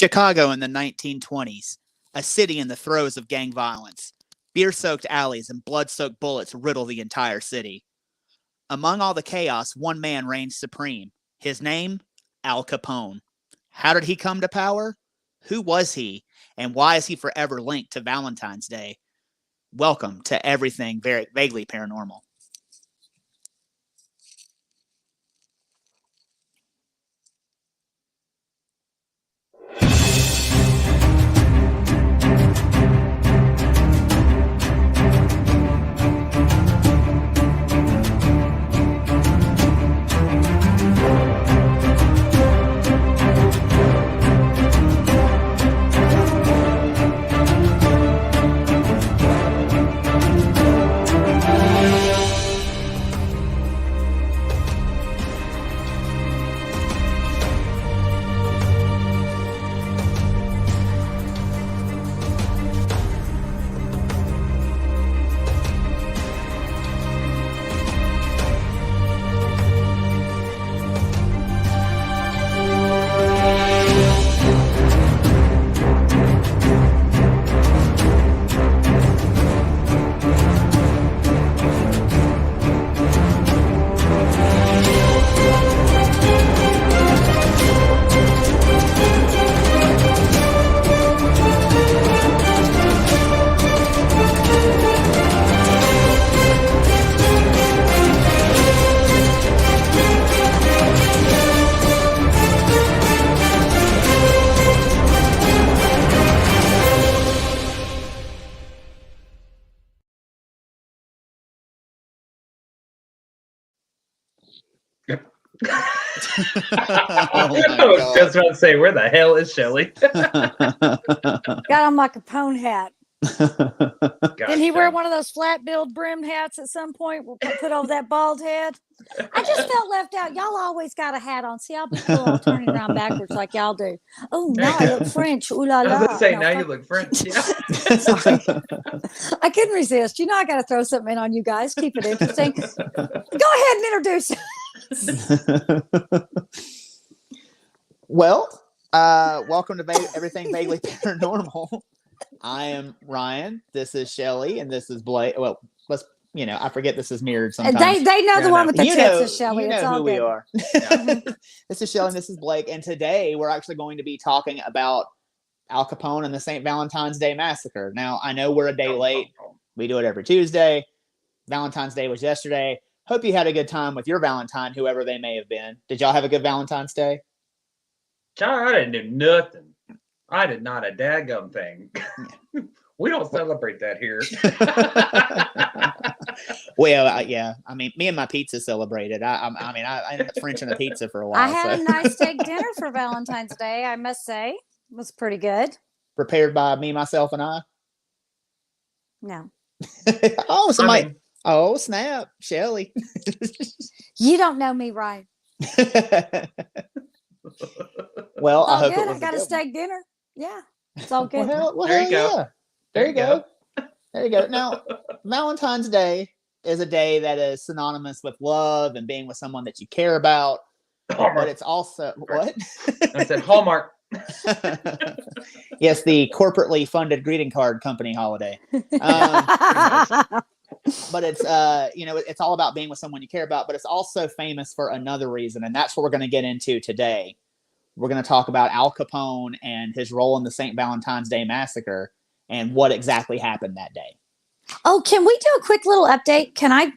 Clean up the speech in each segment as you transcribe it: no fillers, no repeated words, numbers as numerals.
Chicago in the 1920s, a city in the throes of gang violence. Beer-soaked alleys and blood-soaked bullets riddle the entire city. Among all the chaos, one man reigns supreme. His name? Al Capone. How did he come to power? Who was he? And why is he forever linked to Valentine's Day? Welcome to Everything Vaguely Paranormal. I was just about to say, where the hell is Shelly? Got on my Capone hat. Didn't he wear Gotcha. one of those flat billed brimmed hats at some point? We'll put over that bald head. I just felt left out. Y'all always got a hat on. See, I'll be cool. I'll turn it around backwards like y'all do. Oh, now I look French. Ooh la la. I was going to say, No, now you look French. Yeah. Sorry. I couldn't resist. You know, I got to throw something in on you guys. Keep it interesting. Go ahead and introduce. Well, welcome to Everything Vaguely Paranormal. I am Ryan. This is Shelly, and this is Blake. Well, I forget this is mirrored sometimes. They know the one with the tits is Shelly. You It's know all who good. we are. This is Shelly, and this is Blake, and today we're actually going to be talking about Al Capone and the St. Valentine's Day Massacre. Now, I know we're a day late. We do it every Tuesday. Valentine's Day was yesterday. Hope you had a good time with your Valentine, whoever they may have been. Did y'all have a good Valentine's Day? John, I didn't do nothing. I did not a daggum thing. We don't celebrate that here. Well, yeah. I mean, me and my pizza celebrated. I ended up Frenching a pizza for a while. I had a nice steak dinner for Valentine's Day, I must say. It was pretty good. Prepared by me, myself, and I. No. Oh, somebody. Oh, snap. Shelly. You don't know me, Ryan. Well, It's I all hope good. it was I got a steak dinner. Yeah. It's all good. Well, There you go. Yeah. There you go. There you go. Now, Valentine's Day is a day that is synonymous with love and being with someone that you care about. Hallmark. But it's also what? I said Hallmark. Yes, the corporately funded greeting card company holiday. But it's it's all about being with someone you care about, but it's also famous for another reason, and that's what we're going to get into today. We're going to talk about Al Capone and his role in the St. Valentine's Day Massacre and what exactly happened that day. Oh, can we do a quick little update? Can I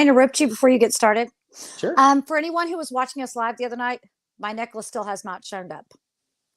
interrupt you before you get started? Sure. For anyone who was watching us live the other night, my necklace still has not shown up.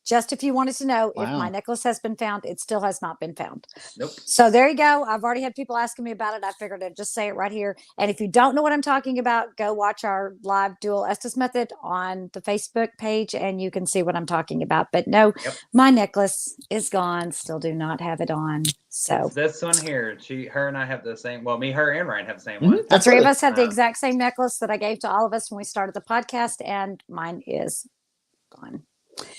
Just if you wanted to know, if my necklace has been found, it still has not been found. Nope. So there you go. I've already had people asking me about it. I figured I'd just say it right here. And if you don't know what I'm talking about, go watch our live Dual Estes Method on the Facebook page, and you can see what I'm talking about. But no, my necklace is gone. Still do not have it on. So it's this one here. Her and I have the same. Well, me, her, and Ryan have the same one. The three of us have the exact same necklace that I gave to all of us when we started the podcast, and mine is gone.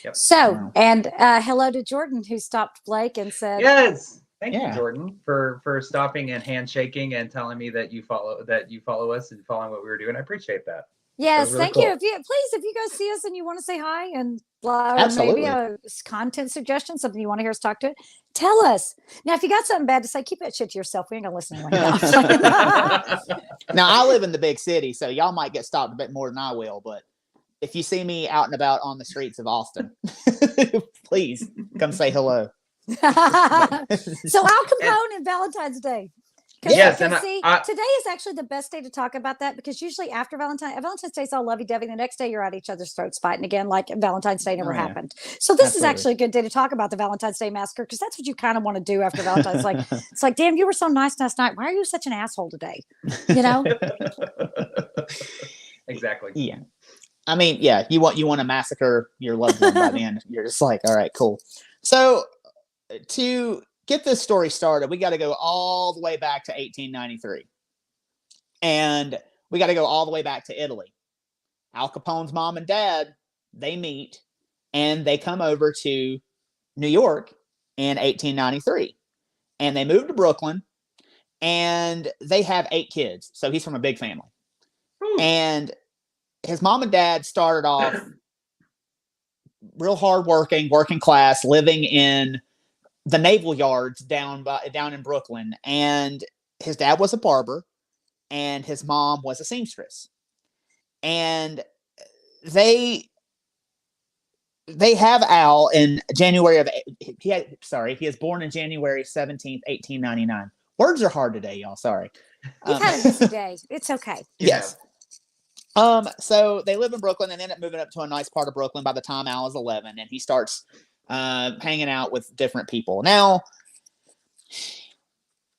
Yep. So, and hello to Jordan, who stopped Blake and said, "Yes, Thank you, Jordan, for stopping and handshaking and telling me that you follow us and following what we were doing. I appreciate that. Yes, really thank cool. you. If you guys see us and you want to say hi and or Absolutely. maybe a content suggestion, something you want to hear us talk to, tell us. Now, if you got something bad to say, keep that shit to yourself. We ain't gonna listen to anyone else. Now, I live in the big city, so y'all might get stopped a bit more than I will, but if you see me out and about on the streets of Austin, please come say hello. So Al Capone and Valentine's Day. Yes, and and see, today is actually the best day to talk about that because usually after Valentine's Day is all lovey-dovey. The next day you're at each other's throats fighting again, like Valentine's Day never happened. So this is actually a good day to talk about the Valentine's Day massacre because that's what you kind of want to do after Valentine's. Like it's like, damn, you were so nice last night. Why are you such an asshole today? You know? Exactly. Yeah. I mean, yeah, you want to massacre your loved one by the end. You're just like, all right, cool. So to get this story started, we got to go all the way back to 1893. And we got to go all the way back to Italy. Al Capone's mom and dad, they meet and they come over to New York in 1893. And they move to Brooklyn and they have 8 kids. So he's from a big family. Ooh. And his mom and dad started off real hard working class, living in the naval yards down in Brooklyn. And his dad was a barber and his mom was a seamstress. And they have Al in January of he is born in January 17th, 1899. Words are hard today, y'all. Sorry. You've had a busy day. It's okay. Yes. So they live in Brooklyn and end up moving up to a nice part of Brooklyn by the time Al is 11, and he starts hanging out with different people. Now,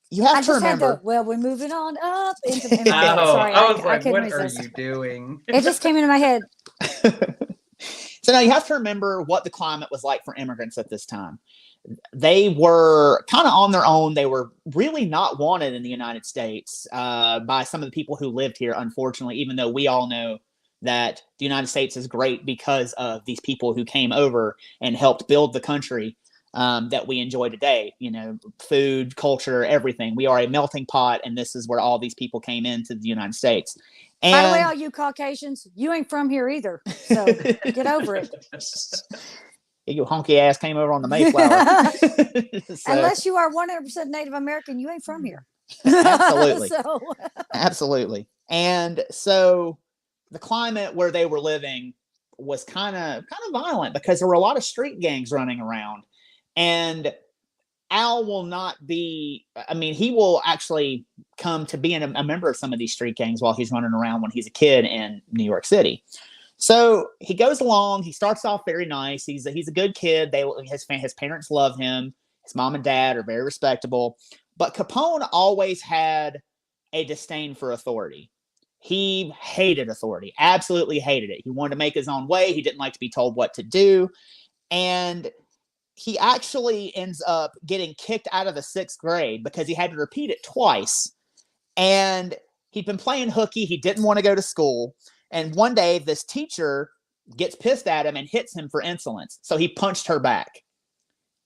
you have to remember. We're moving on up into. Sorry, I was like, what are you doing? It just came into my head. So now you have to remember what the climate was like for immigrants at this time. They were kind of on their own. They were really not wanted in the United States by some of the people who lived here, unfortunately, even though we all know that the United States is great because of these people who came over and helped build the country that we enjoy today. You know, food, culture, everything. We are a melting pot, and this is where all these people came into the United States. And by the way, all you Caucasians, you ain't from here either. So get over it. You honky ass came over on the Mayflower. So, unless you are 100% Native American, you ain't from here. Absolutely. Absolutely. And so the climate where they were living was kind of violent because there were a lot of street gangs running around. And Al will not be, he will actually come to being a member of some of these street gangs while he's running around when he's a kid in New York City. So he goes along. He starts off very nice. He's a good kid. His parents love him. His mom and dad are very respectable. But Capone always had a disdain for authority. He hated authority, absolutely hated it. He wanted to make his own way. He didn't like to be told what to do. And he actually ends up getting kicked out of the 6th grade because he had to repeat it twice. And he'd been playing hooky. He didn't want to go to school. And one day this teacher gets pissed at him and hits him for insolence. So he punched her back.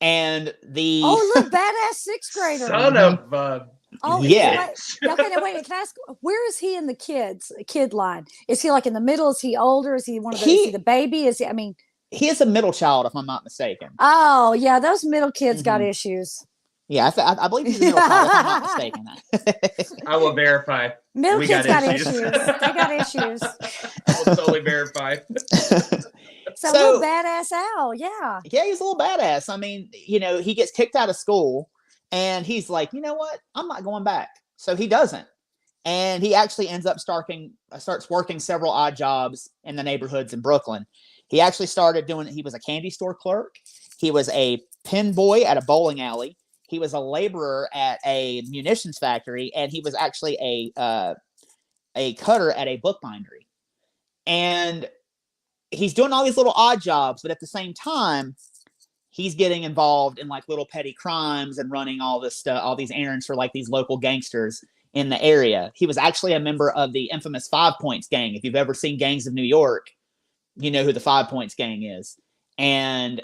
And little badass 6th grader. Son of yeah. Okay, now wait. Can I ask, where is he in the kid line? Is he like in the middle? Is he older? Is he one of the? Is he the baby? Is he? He is a middle child, if I'm not mistaken. Oh yeah, those middle kids got issues. Yeah, I believe he's a middle child, if I'm not mistaken. I will verify. Middle kids got issues. They got issues. I will totally verify. So little badass Al, yeah. Yeah, he's a little badass. He gets kicked out of school, and he's like, you know what? I'm not going back. So he doesn't. And he actually ends up starts working several odd jobs in the neighborhoods in Brooklyn. He actually he was a candy store clerk. He was a pin boy at a bowling alley. He was a laborer at a munitions factory, and he was actually a cutter at a bookbindery. And he's doing all these little odd jobs, but at the same time, he's getting involved in like little petty crimes and running all this stuff, all these errands for like these local gangsters in the area. He was actually a member of the infamous 5 Points gang. If you've ever seen Gangs of New York, you know who the 5 Points gang is. And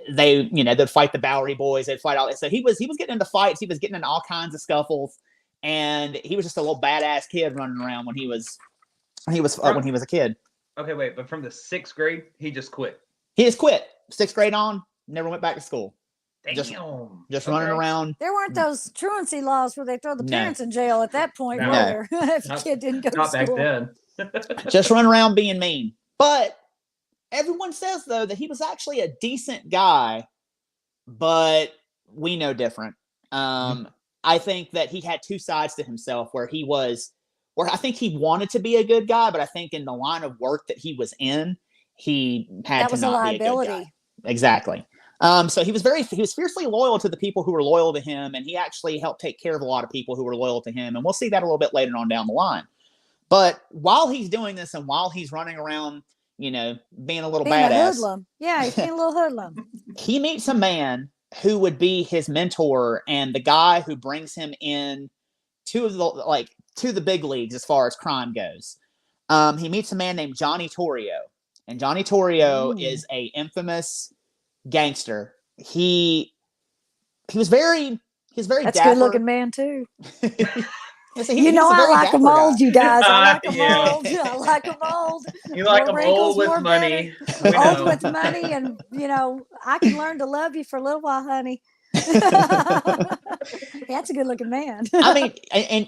they'd fight the Bowery Boys. They'd fight all. So he was getting into fights. He was getting into all kinds of scuffles, and he was just a little badass kid running around when he was a kid. Okay, wait, but from the 6th grade, he just quit. He just quit 6th grade on. Never went back to school. Damn. Just running around. There weren't those truancy laws where they throw the No. parents in jail at that point, No. were there? If a kid didn't go to Not back school. then. Just running around being mean. But everyone says, though, that he was actually a decent guy, but we know different. I think that he had two sides to himself where I think he wanted to be a good guy, but I think in the line of work that he was in, he had to not be a good guy. Exactly. So he was fiercely loyal to the people who were loyal to him, and he actually helped take care of a lot of people who were loyal to him. And we'll see that a little bit later on down the line. But while he's doing this and while he's running around, being a little badass. A hoodlum. Yeah, he's being a little hoodlum. He meets a man who would be his mentor and the guy who brings him in to the big leagues as far as crime goes. He meets a man named Johnny Torrio, and Johnny Torrio is a infamous gangster. He was very That's dapper. a good looking man too. So I like them old, you guys. I like them Yeah. old. I like them old. You like More them old wrinkles, with more money. Old with money, and I can learn to love you for a little while, honey. That's a good looking man. I mean,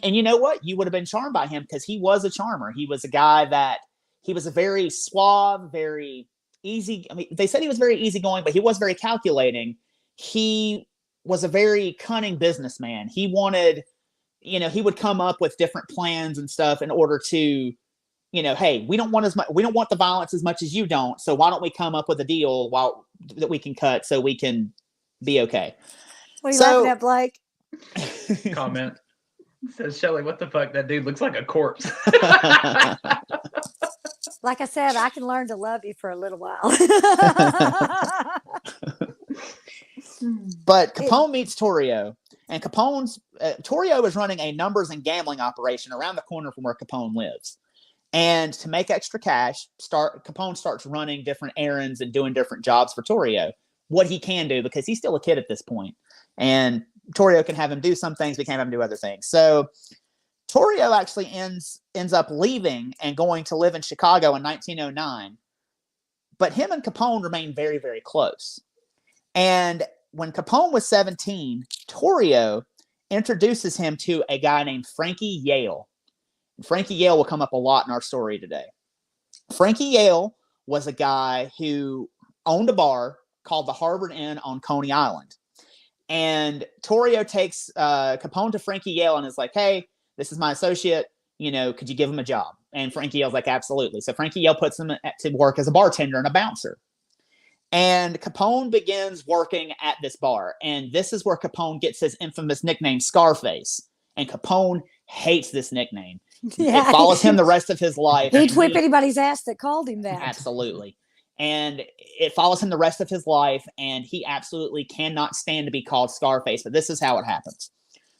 and you know what? You would have been charmed by him because he was a charmer. He was a guy that he was a very suave, very easy. I mean, they said he was very easygoing, but he was very calculating. He was a very cunning businessman. He wanted, he would come up with different plans and stuff in order to, hey, we don't want the violence as much as you don't. So why don't we come up with a deal that we can cut so we can be okay. What are you laughing at, Blake? Comment. Says Shelly, what the fuck? That dude looks like a corpse. Like I said, I can learn to love you for a little while. But Capone meets Torrio, and Torrio is running a numbers and gambling operation around the corner from where Capone lives. And to make extra cash, Capone starts running different errands and doing different jobs for Torrio. What he can do, because he's still a kid at this point. And Torrio can have him do some things, but can't have him do other things. So Torrio actually ends up leaving and going to live in Chicago in 1909. But him and Capone remain very, very close. And when Capone was 17, Torrio introduces him to a guy named Frankie Yale. Frankie Yale will come up a lot in our story today. Frankie Yale was a guy who owned a bar called the Harvard Inn on Coney Island. And Torrio takes Capone to Frankie Yale and is like, hey, this is my associate. Could you give him a job? And Frankie Yale's like, absolutely. So Frankie Yale puts him to work as a bartender and a bouncer. And Capone begins working at this bar. And this is where Capone gets his infamous nickname, Scarface. And Capone hates this nickname. Yeah. It follows him the rest of his life. He'd whip anybody's ass that called him that. Absolutely. And it follows him the rest of his life, and he absolutely cannot stand to be called Scarface, but this is how it happens.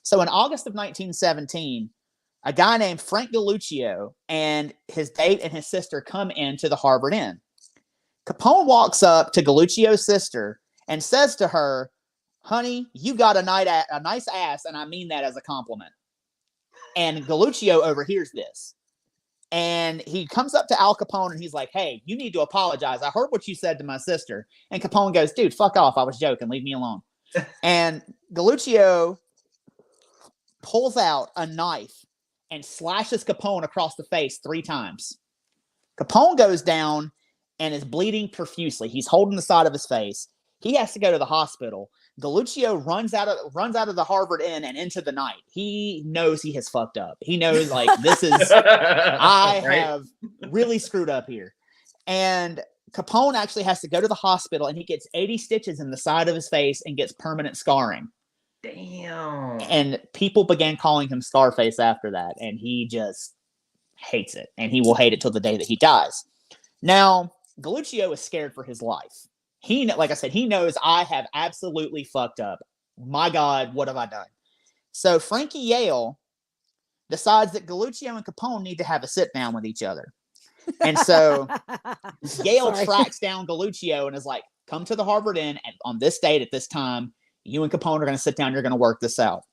So in August of 1917, a guy named Frank Galluccio and his date and his sister come into the Harvard Inn. Capone walks up to Galluccio's sister and says to her, honey, you got a nice ass, and I mean that as a compliment. And Galluccio overhears this. And he comes up to Al Capone and he's like, hey, you need to apologize. I heard what you said to my sister. And Capone goes, dude, fuck off. I was joking. Leave me alone. And Galluccio pulls out a knife and slashes Capone across the face 3 times. Capone goes down and is bleeding profusely. He's holding the side of his face. He has to go to the hospital. Galluccio runs out of the Harvard Inn and into the night. He knows he has fucked up. He knows, like, this is I have really screwed up here. And Capone actually has to go to the hospital, and he gets 80 stitches in the side of his face and gets permanent scarring. Damn. And people began calling him Scarface after that, and he just hates it, and he will hate it till the day that he dies. Now, Galluccio is scared for his life. Like I said, he knows I have absolutely fucked up. My God, what have I done? So Frankie Yale decides that Galluccio and Capone need to have a sit down with each other. And so Yale tracks down Galluccio and is like, come to the Harvard Inn on this date at this time. You and Capone are going to sit down. You're going to work this out.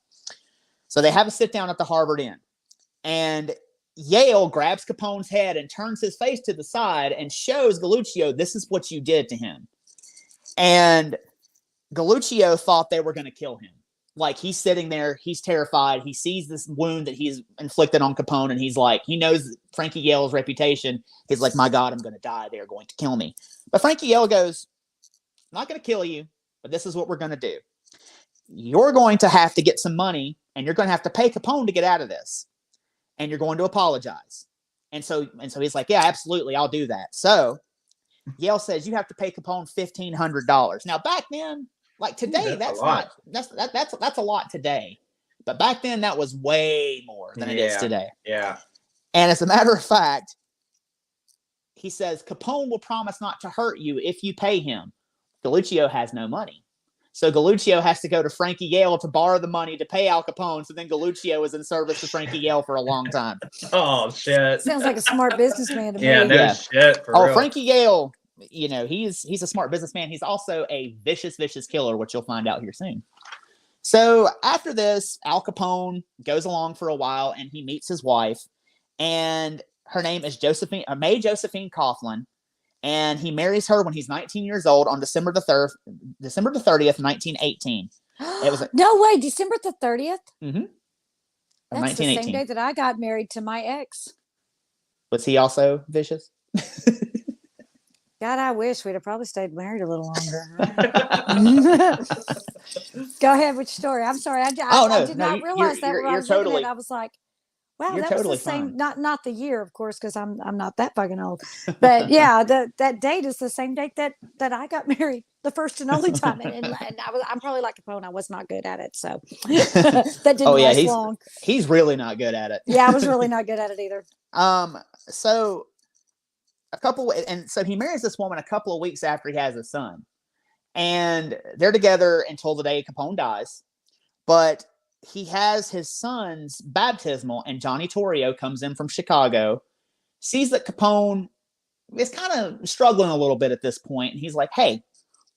So they have a sit down at the Harvard Inn. And Yale grabs Capone's head and turns his face to the side and shows Galluccio, this is what you did to him. And Galluccio thought they were going to kill him. Like, he's sitting there, he's terrified. He sees this wound that he's inflicted on Capone, and he's like, he knows Frankie Yale's reputation. He's like, my God, I'm going to die. They're going to kill me. But Frankie Yale goes, I'm not going to kill you, but this is what we're going to do. You're going to have to get some money, and you're going to have to pay Capone to get out of this. And you're going to apologize. And so he's like, yeah, absolutely, I'll do that. So Yale says you have to pay Capone $1,500. Now, back then, like today, that's a lot today. But back then, that was way more than it is today. Yeah. And as a matter of fact, he says, Capone will promise not to hurt you if you pay him. Galluccio has no money. So Galluccio has to go to Frankie Yale to borrow the money to pay Al Capone. So then Galluccio is in service to Frankie Yale for a long time. Oh, shit. Sounds like a smart businessman to me. Yeah, no shit. For real. Frankie Yale, you know, he's a smart businessman. He's also a vicious, vicious killer, which you'll find out here soon. So after this, Al Capone goes along for a while and he meets his wife. And her name is May Josephine Coughlin. And he marries her when he's 19 years old on December the 30th, 1918. It was no way, December the 30th? Mm-hmm. That's the same day that I got married to my ex. Was he also vicious? God, I wish we'd have probably stayed married a little longer. Go ahead with your story. I'm sorry. I did not realize that when I was looking at it. I was like, wow, that was the same. Not the year, of course, because I'm not that fucking old. But yeah, that date is the same date that I got married, the first and only time. And I'm probably like Capone. I was not good at it, so that didn't last long. He's really not good at it. Yeah, I was really not good at it either. So he marries this woman a couple of weeks after he has a son, and they're together until the day Capone dies, but he has his son's baptismal, and Johnny Torrio comes in from Chicago, sees that Capone is kind of struggling a little bit at this point, and he's like, hey,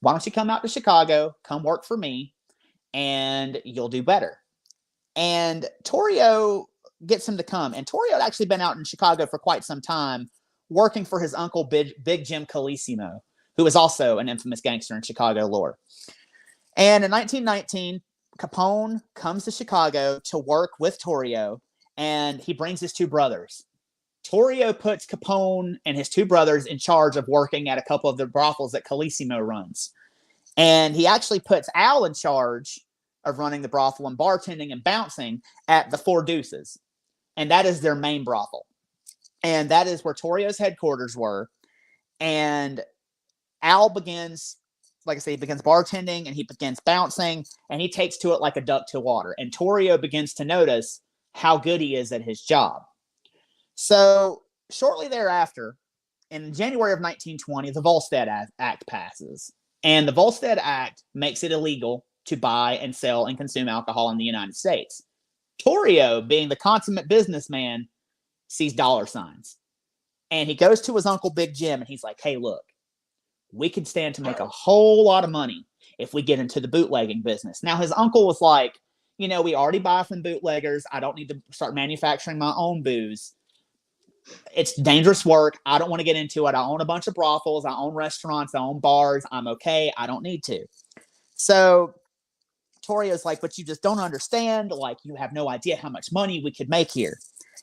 why don't you come out to Chicago, come work for me, and you'll do better. And Torrio gets him to come, and Torrio had actually been out in Chicago for quite some time, working for his uncle, Big Jim Colissimo, who was also an infamous gangster in Chicago lore. And in 1919, Capone comes to Chicago to work with Torrio, and he brings his two brothers. Torrio puts Capone and his two brothers in charge of working at a couple of the brothels that Colissimo runs. And he actually puts Al in charge of running the brothel and bartending and bouncing at the Four Deuces. And that is their main brothel. And that is where Torrio's headquarters were. And Al begins, like I say, he begins bartending and he begins bouncing, and he takes to it like a duck to water. And Torrio begins to notice how good he is at his job. So shortly thereafter, in January of 1920, the Volstead Act passes. And the Volstead Act makes it illegal to buy and sell and consume alcohol in the United States. Torrio, being the consummate businessman, sees dollar signs. And he goes to his uncle, Big Jim, and he's like, hey, look, we could stand to make a whole lot of money if we get into the bootlegging business. Now, his uncle was like, you know, we already buy from bootleggers. I don't need to start manufacturing my own booze. It's dangerous work. I don't want to get into it. I own a bunch of brothels. I own restaurants. I own bars. I'm okay. I don't need to. So Torrio's like, but you just don't understand. Like, you have no idea how much money we could make here.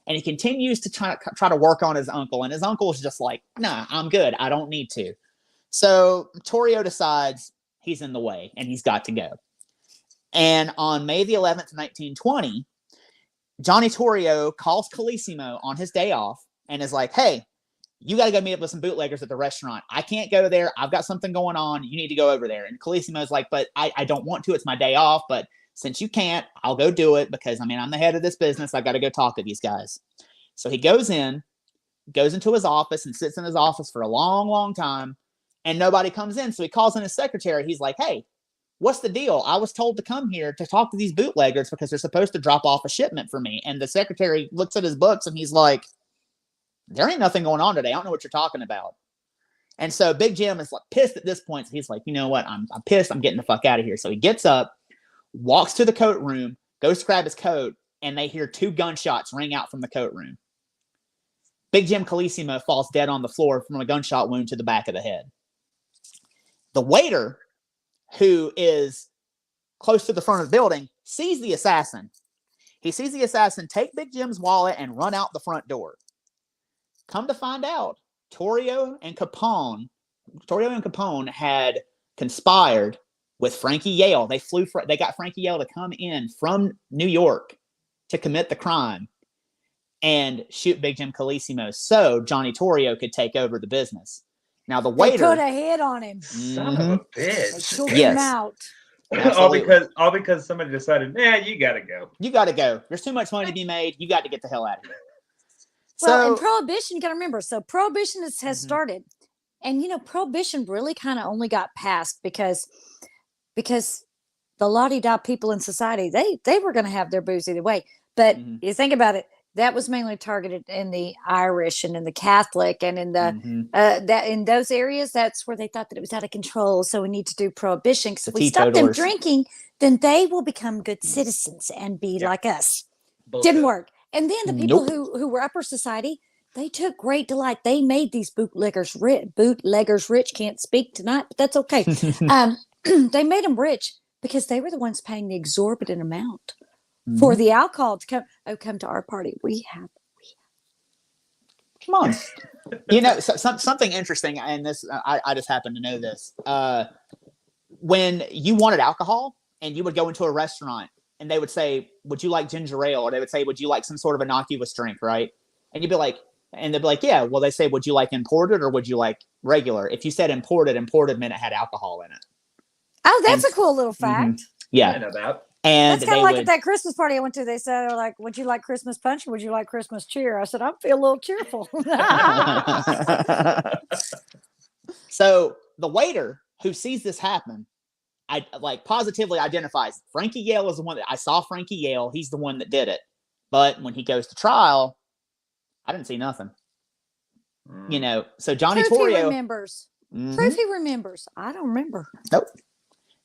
And he continues to try to work on his uncle. And his uncle is just like, nah, I'm good. I don't need to. So Torrio decides he's in the way and he's got to go. And on May the 11th, 1920, Johnny Torrio calls Colissimo on his day off and is like, hey, you got to go meet up with some bootleggers at the restaurant. I can't go there. I've got something going on. You need to go over there. And Colissimo's like, but I don't want to. It's my day off. But since you can't, I'll go do it because, I mean, I'm the head of this business. I got to go talk to these guys. So he goes into his office and sits in his office for a long, long time. And nobody comes in. So he calls in his secretary. He's like, hey, what's the deal? I was told to come here to talk to these bootleggers because they're supposed to drop off a shipment for me. And the secretary looks at his books and he's like, there ain't nothing going on today. I don't know what you're talking about. And so Big Jim is like pissed at this point. So he's like, you know what? I'm pissed. I'm getting the fuck out of here. So he gets up, walks to the coat room, goes to grab his coat, and they hear 2 gunshots ring out from the coat room. Big Jim Calissimo falls dead on the floor from a gunshot wound to the back of the head. The waiter, who is close to the front of the building, sees the assassin. He sees the assassin take Big Jim's wallet and run out the front door. Come to find out, Torrio and Capone had conspired with Frankie Yale. They got Frankie Yale to come in from New York to commit the crime and shoot Big Jim Calissimo so Johnny Torrio could take over the business. Now the waiter put a hit on him. Son of a bitch. Took him out. all because somebody decided, you gotta go. You gotta go. There's too much money to be made. You got to get the hell out of here. Well, and Prohibition, you got to remember. So Prohibition has started, and Prohibition really kind of only got passed because the la-di-da people in society they were going to have their booze either way. But you think about it, that was mainly targeted in the Irish and in the Catholic and in the that in those areas. That's where they thought that it was out of control. So we need to do Prohibition because if we stop them drinking, then they will become good citizens and be like us. Bullshit. Didn't work. And then the people who were upper society, they took great delight. They made these bootleggers rich. Can't speak tonight, but that's okay. They made them rich because they were the ones paying the exorbitant amount for the alcohol to come. Oh, come to our party. We have. Come on. Something interesting, and this I just happen to know this. When you wanted alcohol and you would go into a restaurant, and they would say, would you like ginger ale? Or they would say, would you like some sort of innocuous drink, right? And you'd be like, yeah. Well, they say, would you like imported or would you like regular? If you said imported meant it had alcohol in it. Oh, that's a cool little fact. Yeah. I know that. And that's kind of like at that Christmas party I went to. They said, like, would you like Christmas punch or would you like Christmas cheer? I said, I feel a little cheerful. So the waiter who sees this happen, I positively identifies Frankie Yale as the one that I saw. Frankie Yale, he's the one that did it. But when he goes to trial, I didn't see nothing. So Johnny Torrio he remembers. Proof he remembers. I don't remember. Nope.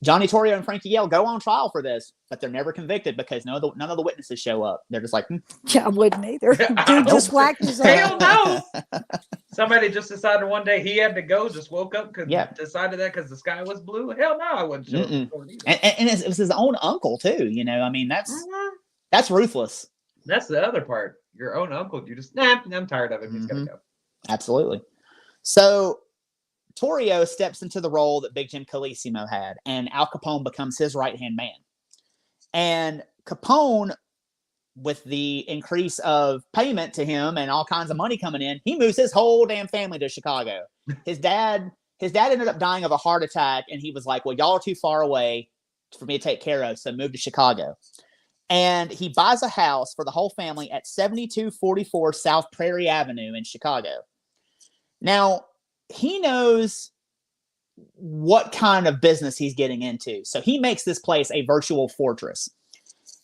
Johnny Torrio and Frankie Yale go on trial for this, but they're never convicted because none of the witnesses show up. They're just like, yeah, I wouldn't either. Dude just whacked his Hell no. Somebody just decided one day he had to go, just woke up because decided that because the sky was blue. Hell no, I wouldn't show up. And it was his own uncle too. I mean, that's ruthless. That's the other part. Your own uncle, you just I'm tired of it. He's gotta go. Absolutely. So Torrio steps into the role that Big Jim Calissimo had, and Al Capone becomes his right-hand man. And Capone, with the increase of payment to him and all kinds of money coming in, he moves his whole damn family to Chicago. His dad ended up dying of a heart attack, and he was like, well, y'all are too far away for me to take care of, so move to Chicago. And he buys a house for the whole family at 7244 South Prairie Avenue in Chicago. Now, he knows what kind of business he's getting into. So he makes this place a virtual fortress.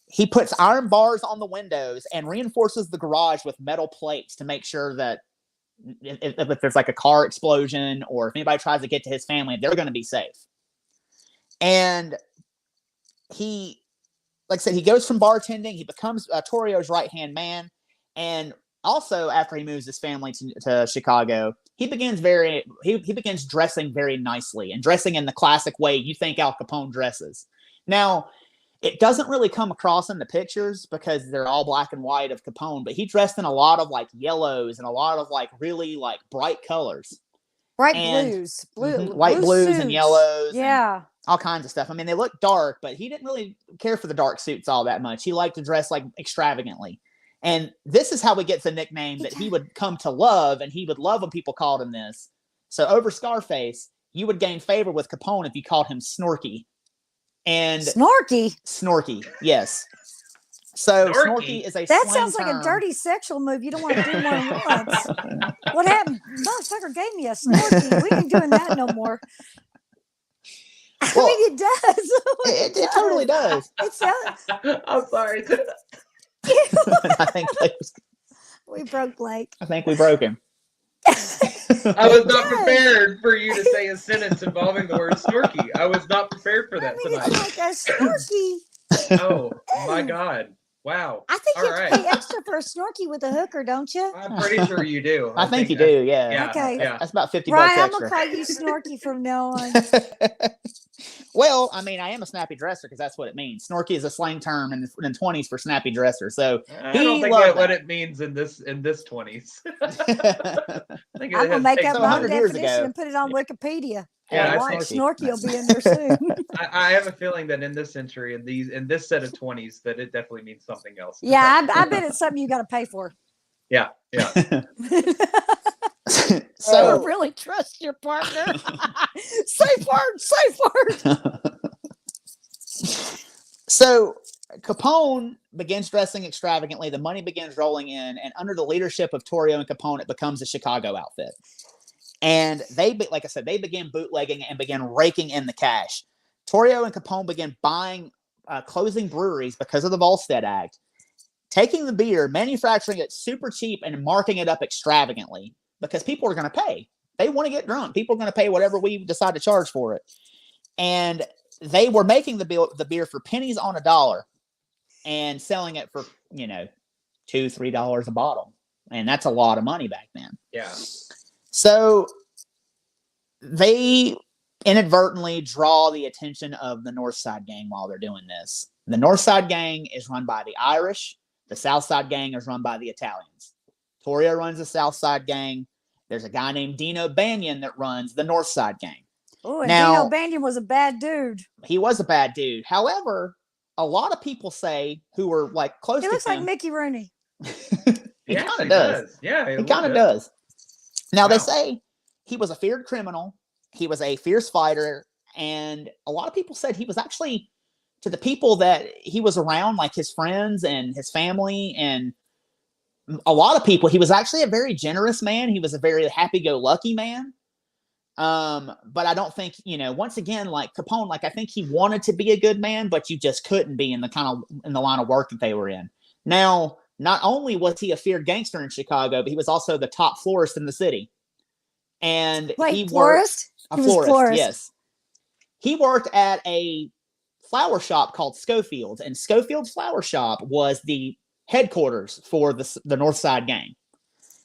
He puts iron bars on the windows and reinforces the garage with metal plates to make sure that if there's like a car explosion or if anybody tries to get to his family, they're going to be safe. And he, like I said, he goes from bartending. He becomes Torrio's right-hand man. And also, after he moves his family to Chicago, he begins dressing very nicely and dressing in the classic way you think Al Capone dresses. Now, it doesn't really come across in the pictures because they're all black and white of Capone, but he dressed in a lot of like yellows and a lot of like really like bright colors. Blues. Light blues suits. And yellows. Yeah. All kinds of stuff. I mean, they look dark, but he didn't really care for the dark suits all that much. He liked to dress like extravagantly. And this is how he gets a nickname that he would come to love, and he would love when people called him this. So over Scarface, you would gain favor with Capone if you called him Snorky. And Snorky, yes. So Snorky is a that sounds like a dirty sexual move. You don't want to do more than once. What happened? Motherfucker gave me a Snorky. We ain't doing that no more. Well, I mean, it does. It totally does. It sounds. I'm sorry. I think we broke Blake. I think we broke him. I was not prepared for you to say a sentence involving the word snorky. I was not prepared for that tonight. It's like a snorky. Oh my God! Wow. I think All you have right. to pay extra for a snorky with a hooker, don't you? I'm pretty sure you do. I think you do. Yeah. Okay. That's about $50 Ryan, I'm extra. gonna call you Snorky from now on. Well, I mean, I am a snappy dresser because that's what it means. Snorky is a slang term in the 20s for snappy dresser. So I don't think that's what it means in this 20s. I think I'm gonna make up my own 100 years definition ago. and put it on Wikipedia. Yeah, And I Snorky will be in there soon. I have a feeling that in this century, in this set of 20s, that it definitely means something else. Yeah, I bet it's something you got to pay for. Yeah. So really trust your partner. Safe word. So Capone begins dressing extravagantly. The money begins rolling in, and under the leadership of Torrio and Capone, it becomes a Chicago outfit. And they, like I said, they began bootlegging and began raking in the cash. Torrio and Capone began buying, closing breweries because of the Volstead Act, taking the beer, manufacturing it super cheap, and marking it up extravagantly because people are going to pay. They want to get drunk. People are going to pay whatever we decide to charge for it. And they were making the beer for pennies on a dollar and selling it for, $2, $3 a bottle. And that's a lot of money back then. Yeah. So they inadvertently draw the attention of the North Side Gang while they're doing this. The North Side Gang is run by the Irish. The South Side Gang is run by the Italians. Torrio runs the South Side Gang. There's a guy named Dino Banyan that runs the North Side Gang. Oh, and Dino Banyan was a bad dude. He was a bad dude. However, a lot of people say who were like close to him. He looks like Mickey Rooney. He kind of does. Yeah, he kind of does. Now, Wow. They say he was a feared criminal. He was a fierce fighter. And a lot of people said he was actually, to the people that he was around, like his friends and his family and a lot of people, he was actually a very generous man. He was a very happy-go-lucky man. But I don't think, once again, like Capone, like I think he wanted to be a good man, but you just couldn't be in the line of work that they were in. Now, not only was he a feared gangster in Chicago, but he was also the top florist in the city. And he florist? A florist, yes. He worked at a flower shop called Schofield's, and Schofield's flower shop was the headquarters for the North Side Gang.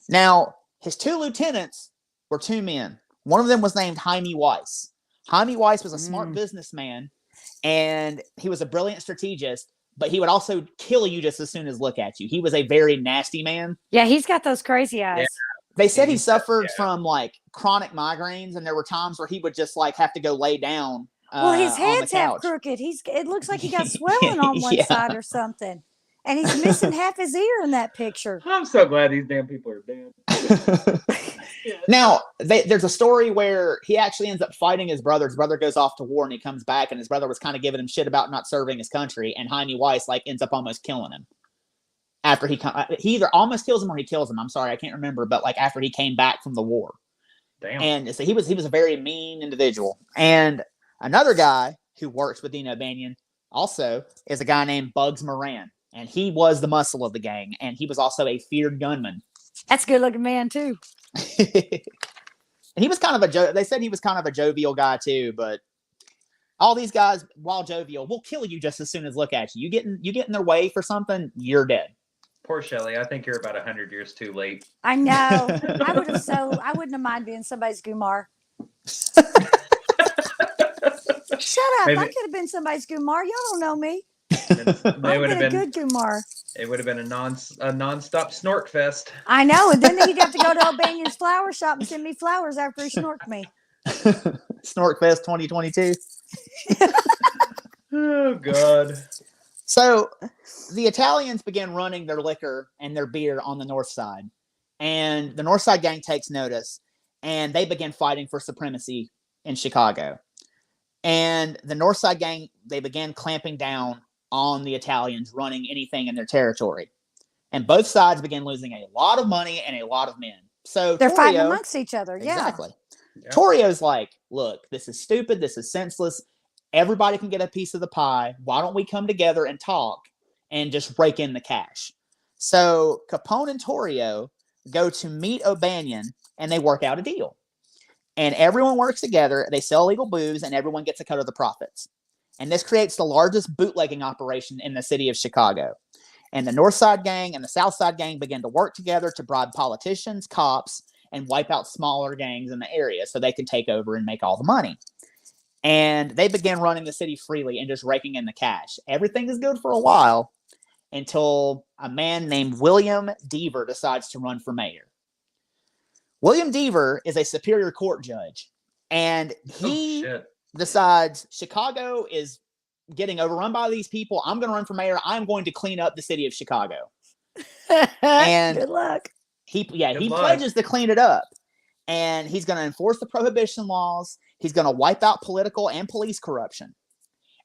Now, his two lieutenants were two men. One of them was named Jaime Weiss. Jaime Weiss was a smart businessman, and he was a brilliant strategist, but he would also kill you just as soon as look at you. He was a very nasty man. Yeah, he's got those crazy eyes. Yeah. They said he suffered from like chronic migraines, and there were times where he would just like have to go lay down. Well, his on the head's half couch. crooked. It looks like he got swelling on one side or something. And he's missing half his ear in that picture. I'm so glad these damn people are dead. Now, there's a story where he actually ends up fighting his brother. His brother goes off to war and he comes back, and his brother was kind of giving him shit about not serving his country. And Jaime Weiss like ends up almost killing him. After he either almost kills him or he kills him. I'm sorry, I can't remember. But like after he came back from the war. Damn. And so he was a very mean individual. And another guy who works with Dino Banyan also is a guy named Bugs Moran. And he was the muscle of the gang. And he was also a feared gunman. That's a good looking man too. And he was kind of they said he was kind of a jovial guy too, but all these guys, while jovial, will kill you just as soon as look at you. You get in their way for something, you're dead. Poor Shelley. I think you're about 100 years too late. I know. I wouldn't have mind being somebody's Gumar. Shut up. Maybe. I could have been somebody's Gumar. Y'all don't know me. They would have been a good Gumar. It would have been a non-stop snort fest. I know. And then he'd have to go to Albanian's flower shop and send me flowers after he snorked me. Snork Fest 2022. Oh, God. So the Italians began running their liquor and their beer on the North Side. And the North Side Gang takes notice. And they begin fighting for supremacy in Chicago. And the North Side Gang, they began clamping down on the Italians running anything in their territory. And both sides began losing a lot of money and a lot of men. So they're fighting amongst each other. Yeah. Exactly. Yep. Torrio's like, look, this is stupid. This is senseless. Everybody can get a piece of the pie. Why don't we come together and talk and just rake in the cash? So Capone and Torrio go to meet O'Banion and they work out a deal. And everyone works together. They sell illegal booze, and everyone gets a cut of the profits. And this creates the largest bootlegging operation in the city of Chicago. And the North Side Gang and the South Side Gang begin to work together to bribe politicians, cops, and wipe out smaller gangs in the area so they can take over and make all the money. And they began running the city freely and just raking in the cash. Everything is good for a while until a man named William Deaver decides to run for mayor. William Deaver is a Superior Court judge, and he decides Chicago is getting overrun by these people. I'm going to run for mayor. I'm going to clean up the city of Chicago. And good luck. He pledges to clean it up, and he's going to enforce the prohibition laws. He's going to wipe out political and police corruption.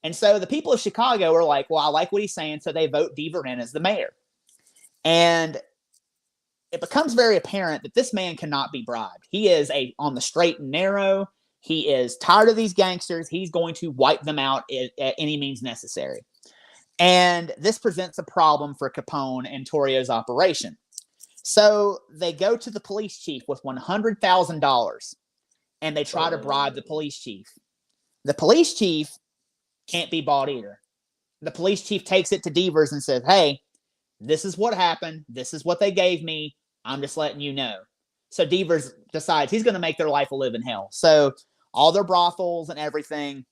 And so the people of Chicago are like, well, I like what he's saying. So they vote Deaver in as the mayor. And it becomes very apparent that this man cannot be bribed. He is on the straight and narrow. He is tired of these gangsters. He's going to wipe them out at any means necessary. And this presents a problem for Capone and Torrio's operation. So they go to the police chief with $100,000, and they try to bribe the police chief. The police chief can't be bought either. The police chief takes it to Deavers and says, hey, this is what happened. This is what they gave me. I'm just letting you know. So Deavers decides he's going to make their life a living hell. So all their brothels and everything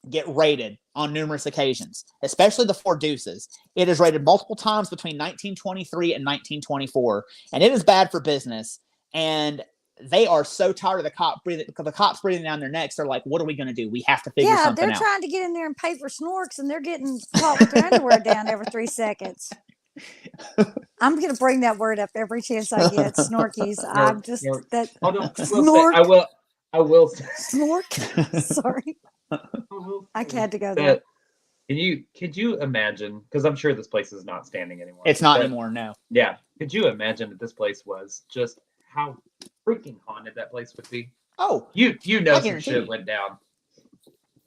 get raided on numerous occasions, especially the Four Deuces. It is raided multiple times between 1923 and 1924, and it is bad for business. And they are so tired of the cops breathing down their necks. They're like, what are we going to do? We have to figure something out. Yeah, they're trying to get in there and pay for snorks, and they're getting caught with their underwear down every 3 seconds. I'm going to bring that word up every chance I get. Snorkies. I'm just that. Oh, no, Snork. I will say. Snork. Sorry. I had to go there. Could you imagine? Because I'm sure this place is not standing anymore. It's not anymore. No. Yeah. Could you imagine that this place was just how freaking haunted that place would be? Oh, you know some shit went down.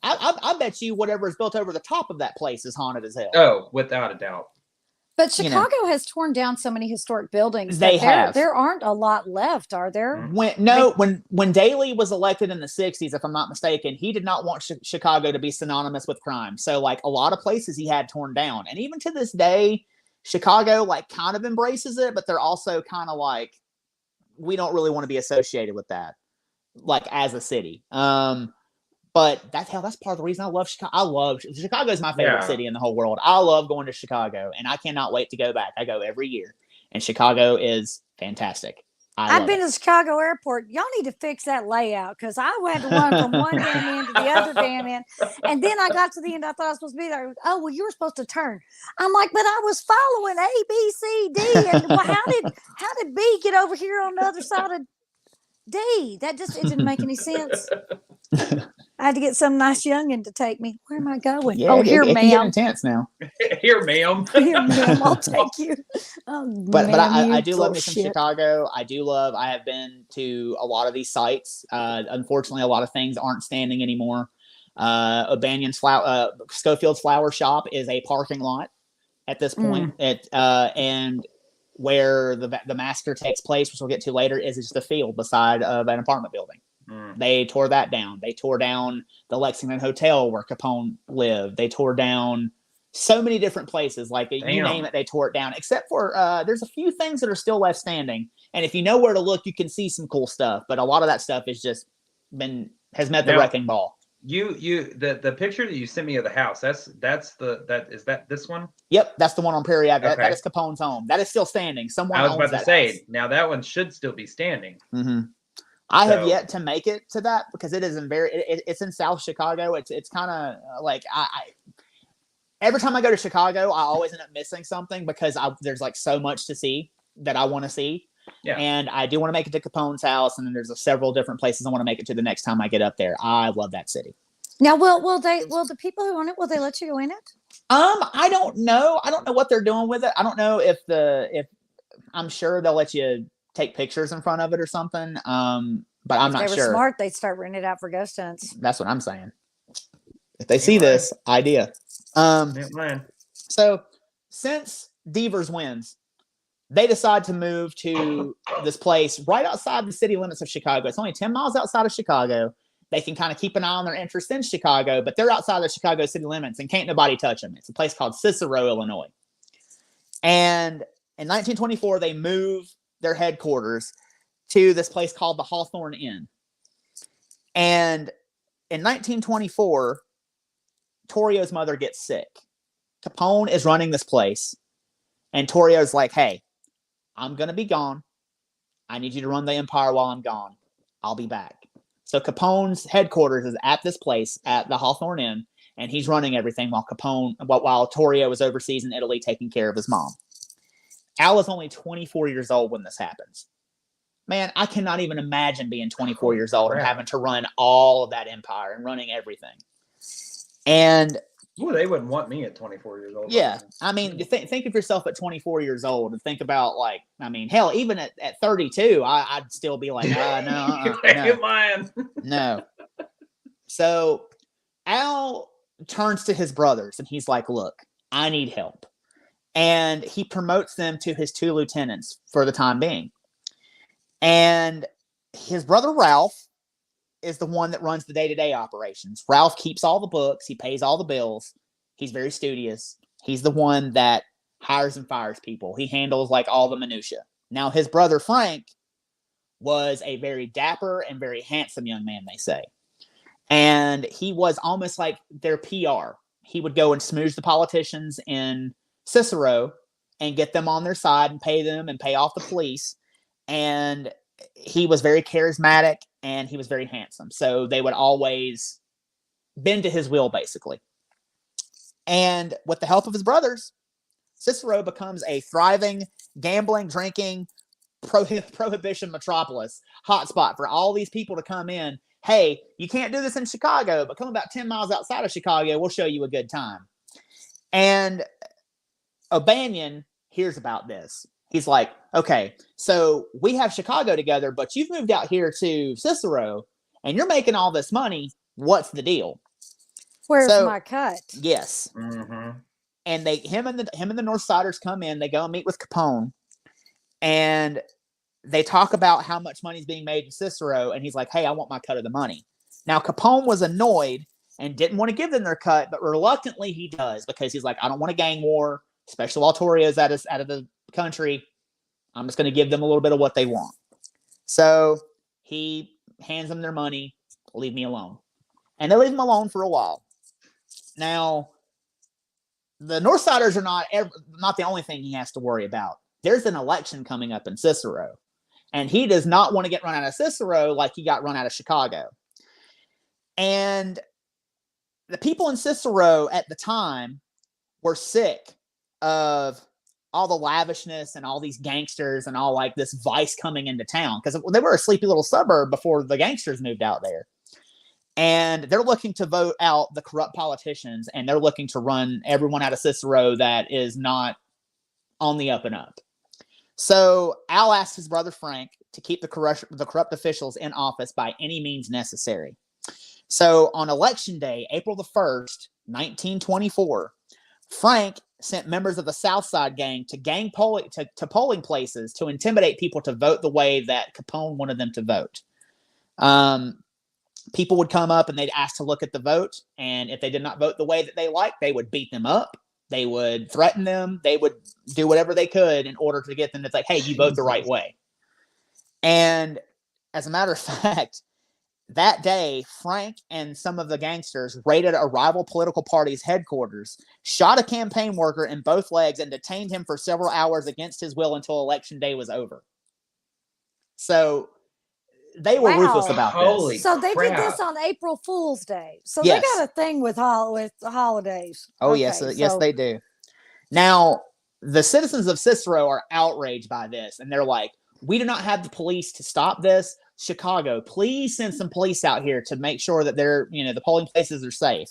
I bet you whatever is built over the top of that place is haunted as hell. Oh, without a doubt. But Chicago has torn down so many historic buildings. There aren't a lot left, are there? When Daley was elected in the 60s, if I'm not mistaken, he did not want Chicago to be synonymous with crime. So like a lot of places he had torn down. And even to this day, Chicago like kind of embraces it, but they're also kind of like, we don't really want to be associated with that, like as a city. But that's part of the reason I love Chicago. Chicago is my favorite city in the whole world. I love going to Chicago, and I cannot wait to go back. I go every year, and Chicago is fantastic. I've been to the Chicago airport. Y'all need to fix that layout, because I had to run from one damn end to the other damn end. And then I got to the end. I thought I was supposed to be there. Oh, well, you were supposed to turn. I'm like, but I was following A, B, C, D. And well, how did B get over here on the other side of D? It didn't make any sense. I had to get some nice youngin' to take me. Where am I going? Yeah, here, ma'am. Get intense now. Here, ma'am. Here, ma'am. I'll take you. But I do love me some Chicago. I have been to a lot of these sites. Unfortunately, a lot of things aren't standing anymore. Schofield's Flower Shop is a parking lot at this point. And where the massacre takes place, which we'll get to later, is just a field beside of an apartment building. They tore that down. They tore down the Lexington Hotel where Capone lived. They tore down so many different places. Like you name it, they tore it down. Except for there's a few things that are still left standing. And if you know where to look, you can see some cool stuff. But a lot of that stuff has met the wrecking ball. The picture that you sent me of the house, is that this one? Yep, that's the one on Prairie Ave. That is Capone's home. That is still standing. I was about to say, now that one should still be standing. Mm-hmm. I have yet to make it to that because it is it's in South Chicago. It's kind of like every time I go to Chicago, I always end up missing something because there's like so much to see that I want to see. Yeah. And I do want to make it to Capone's house, and then there's several different places I want to make it to the next time I get up there. I love that city. Now, will the people who own it, will they let you go in it? I don't know. I don't know what they're doing with it. I don't know if I'm sure they'll let you take pictures in front of it or something. But I'm not sure. If they were smart, they'd start renting it out for ghost hunts. That's what I'm saying. If they see this idea. So since Deavers wins, they decide to move to this place right outside the city limits of Chicago. It's only 10 miles outside of Chicago. They can kind of keep an eye on their interests in Chicago, but they're outside the Chicago city limits and can't nobody touch them. It's a place called Cicero, Illinois. And in 1924, they move their headquarters to this place called the Hawthorne Inn. And in 1924, Torrio's mother gets sick. Capone is running this place. And Torrio's like, hey, I'm going to be gone. I need you to run the empire while I'm gone. I'll be back. So Capone's headquarters is at this place at the Hawthorne Inn, and he's running everything while Torrio is overseas in Italy taking care of his mom. Al is only 24 years old when this happens. Man, I cannot even imagine being 24 years old and having to run all of that empire and running everything. And well, they wouldn't want me at 24 years old. Yeah. I mean, think of yourself at 24 years old and think about, like, I mean, hell, even at 32, I'd still be like, no. No. So Al turns to his brothers and he's like, look, I need help. And he promotes them to his 2 lieutenants for the time being. And his brother Ralph is the one that runs the day-to-day operations. Ralph keeps all the books. He pays all the bills. He's very studious. He's the one that hires and fires people. He handles like all the minutia. Now, his brother Frank was a very dapper and very handsome young man, they say. And he was almost like their PR. He would go and smooze the politicians in Cicero and get them on their side and pay them and pay off the police. And he was very charismatic and he was very handsome. So they would always bend to his will, basically. And with the help of his brothers, Cicero becomes a thriving, gambling, drinking, prohibition metropolis hotspot for all these people to come in. Hey, you can't do this in Chicago, but come about 10 miles outside of Chicago, we'll show you a good time. And O'Banion hears about this. He's like, okay, so we have Chicago together, but you've moved out here to Cicero and you're making all this money. What's the deal? Where's my cut? Yes. Mm-hmm. And him and the Northsiders come in, they go and meet with Capone and they talk about how much money is being made in Cicero. And he's like, hey, I want my cut of the money. Now, Capone was annoyed and didn't want to give them their cut, but reluctantly he does because he's like, I don't want a gang war, especially while Torrio's out of the country. I'm just going to give them a little bit of what they want. So he hands them their money, leave me alone. And they leave him alone for a while. Now, the Northsiders are not the only thing he has to worry about. There's an election coming up in Cicero. And he does not want to get run out of Cicero like he got run out of Chicago. And the people in Cicero at the time were sick of all the lavishness and all these gangsters and all like this vice coming into town because they were a sleepy little suburb before the gangsters moved out there. And they're looking to vote out the corrupt politicians and they're looking to run everyone out of Cicero that is not on the up and up. So Al asked his brother Frank to keep the corrupt officials in office by any means necessary. So on election day, April the 1st, 1924, Frank sent members of the South Side gang to polling places to intimidate people to vote the way that Capone wanted them to vote. People would come up and they'd ask to look at the vote. And if they did not vote the way that they liked, they would beat them up. They would threaten them. They would do whatever they could in order to get them to say, hey, you vote the right way. And as a matter of fact, that day, Frank and some of the gangsters raided a rival political party's headquarters, shot a campaign worker in both legs, and detained him for several hours against his will until election day was over. So they were ruthless about this. So they did this on April Fool's Day. So yes. They got a thing with holidays. Oh, okay, yes, they do. Now, the citizens of Cicero are outraged by this, and they're like, we do not have the police to stop this. Chicago, please send some police out here to make sure that the polling places are safe.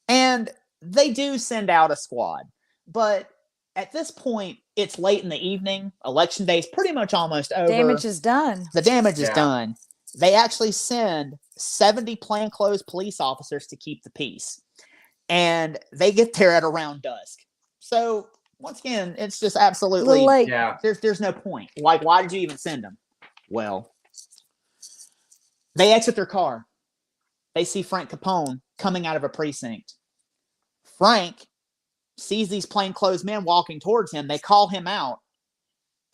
And they do send out a squad. But at this point, it's late in the evening. Election day is pretty much almost over. Damage is done. The damage is done. They actually send 70 plainclothes police officers to keep the peace. And they get there at around dusk. So once again, it's just A absolutely little late. Yeah. there's no point. Like, why did you even send them? Well, they exit their car. They see Frank Capone coming out of a precinct. Frank sees these plainclothes men walking towards him. They call him out.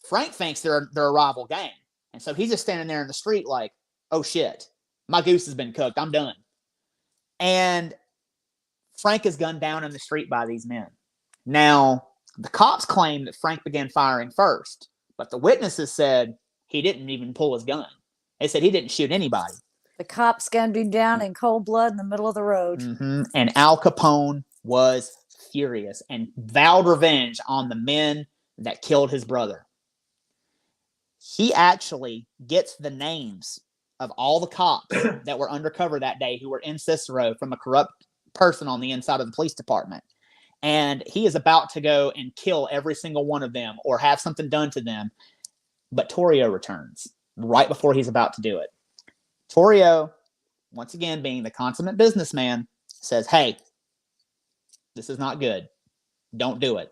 Frank thinks they're a rival gang. And so he's just standing there in the street like, oh shit, my goose has been cooked. I'm done. And Frank is gunned down in the street by these men. Now, the cops claim that Frank began firing first, but the witnesses said he didn't even pull his gun. They said he didn't shoot anybody. The cops gunned him down in cold blood in the middle of the road. And Al Capone was furious and vowed revenge on the men that killed his brother. He actually gets the names of all the cops that were undercover that day who were in Cicero from a corrupt person on the inside of the police department. And he is about to go and kill every single one of them or have something done to them. But Torrio returns right before he's about to do it. Torrio, once again, being the consummate businessman, says, hey, this is not good. Don't do it.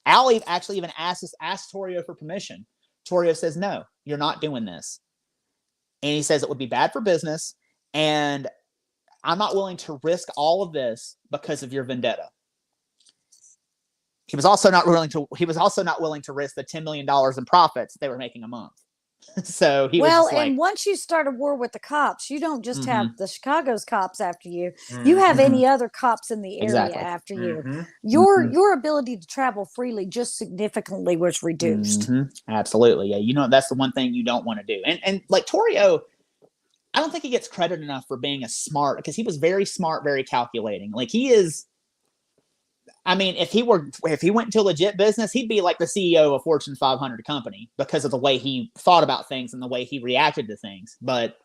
Al actually even asks Torrio for permission. Torrio says, no, you're not doing this. And he says it would be bad for business. And I'm not willing to risk all of this because of your vendetta. He was also not willing to risk the $10 million in profits they were making a month. So he was just like, and once you start a war with the cops, you don't just have the Chicago's cops after you. Mm-hmm. You have any other cops in the area Exactly. after you. Mm-hmm. Your ability to travel freely just significantly was reduced. Absolutely. Yeah. You know, that's the one thing you don't want to do. And like Torrio, I don't think he gets credit enough for being a smart, because he was very smart, very calculating. Like he is, I mean, if he went into a legit business, he'd be like the CEO of a Fortune 500 company because of the way he thought about things and the way he reacted to things. But,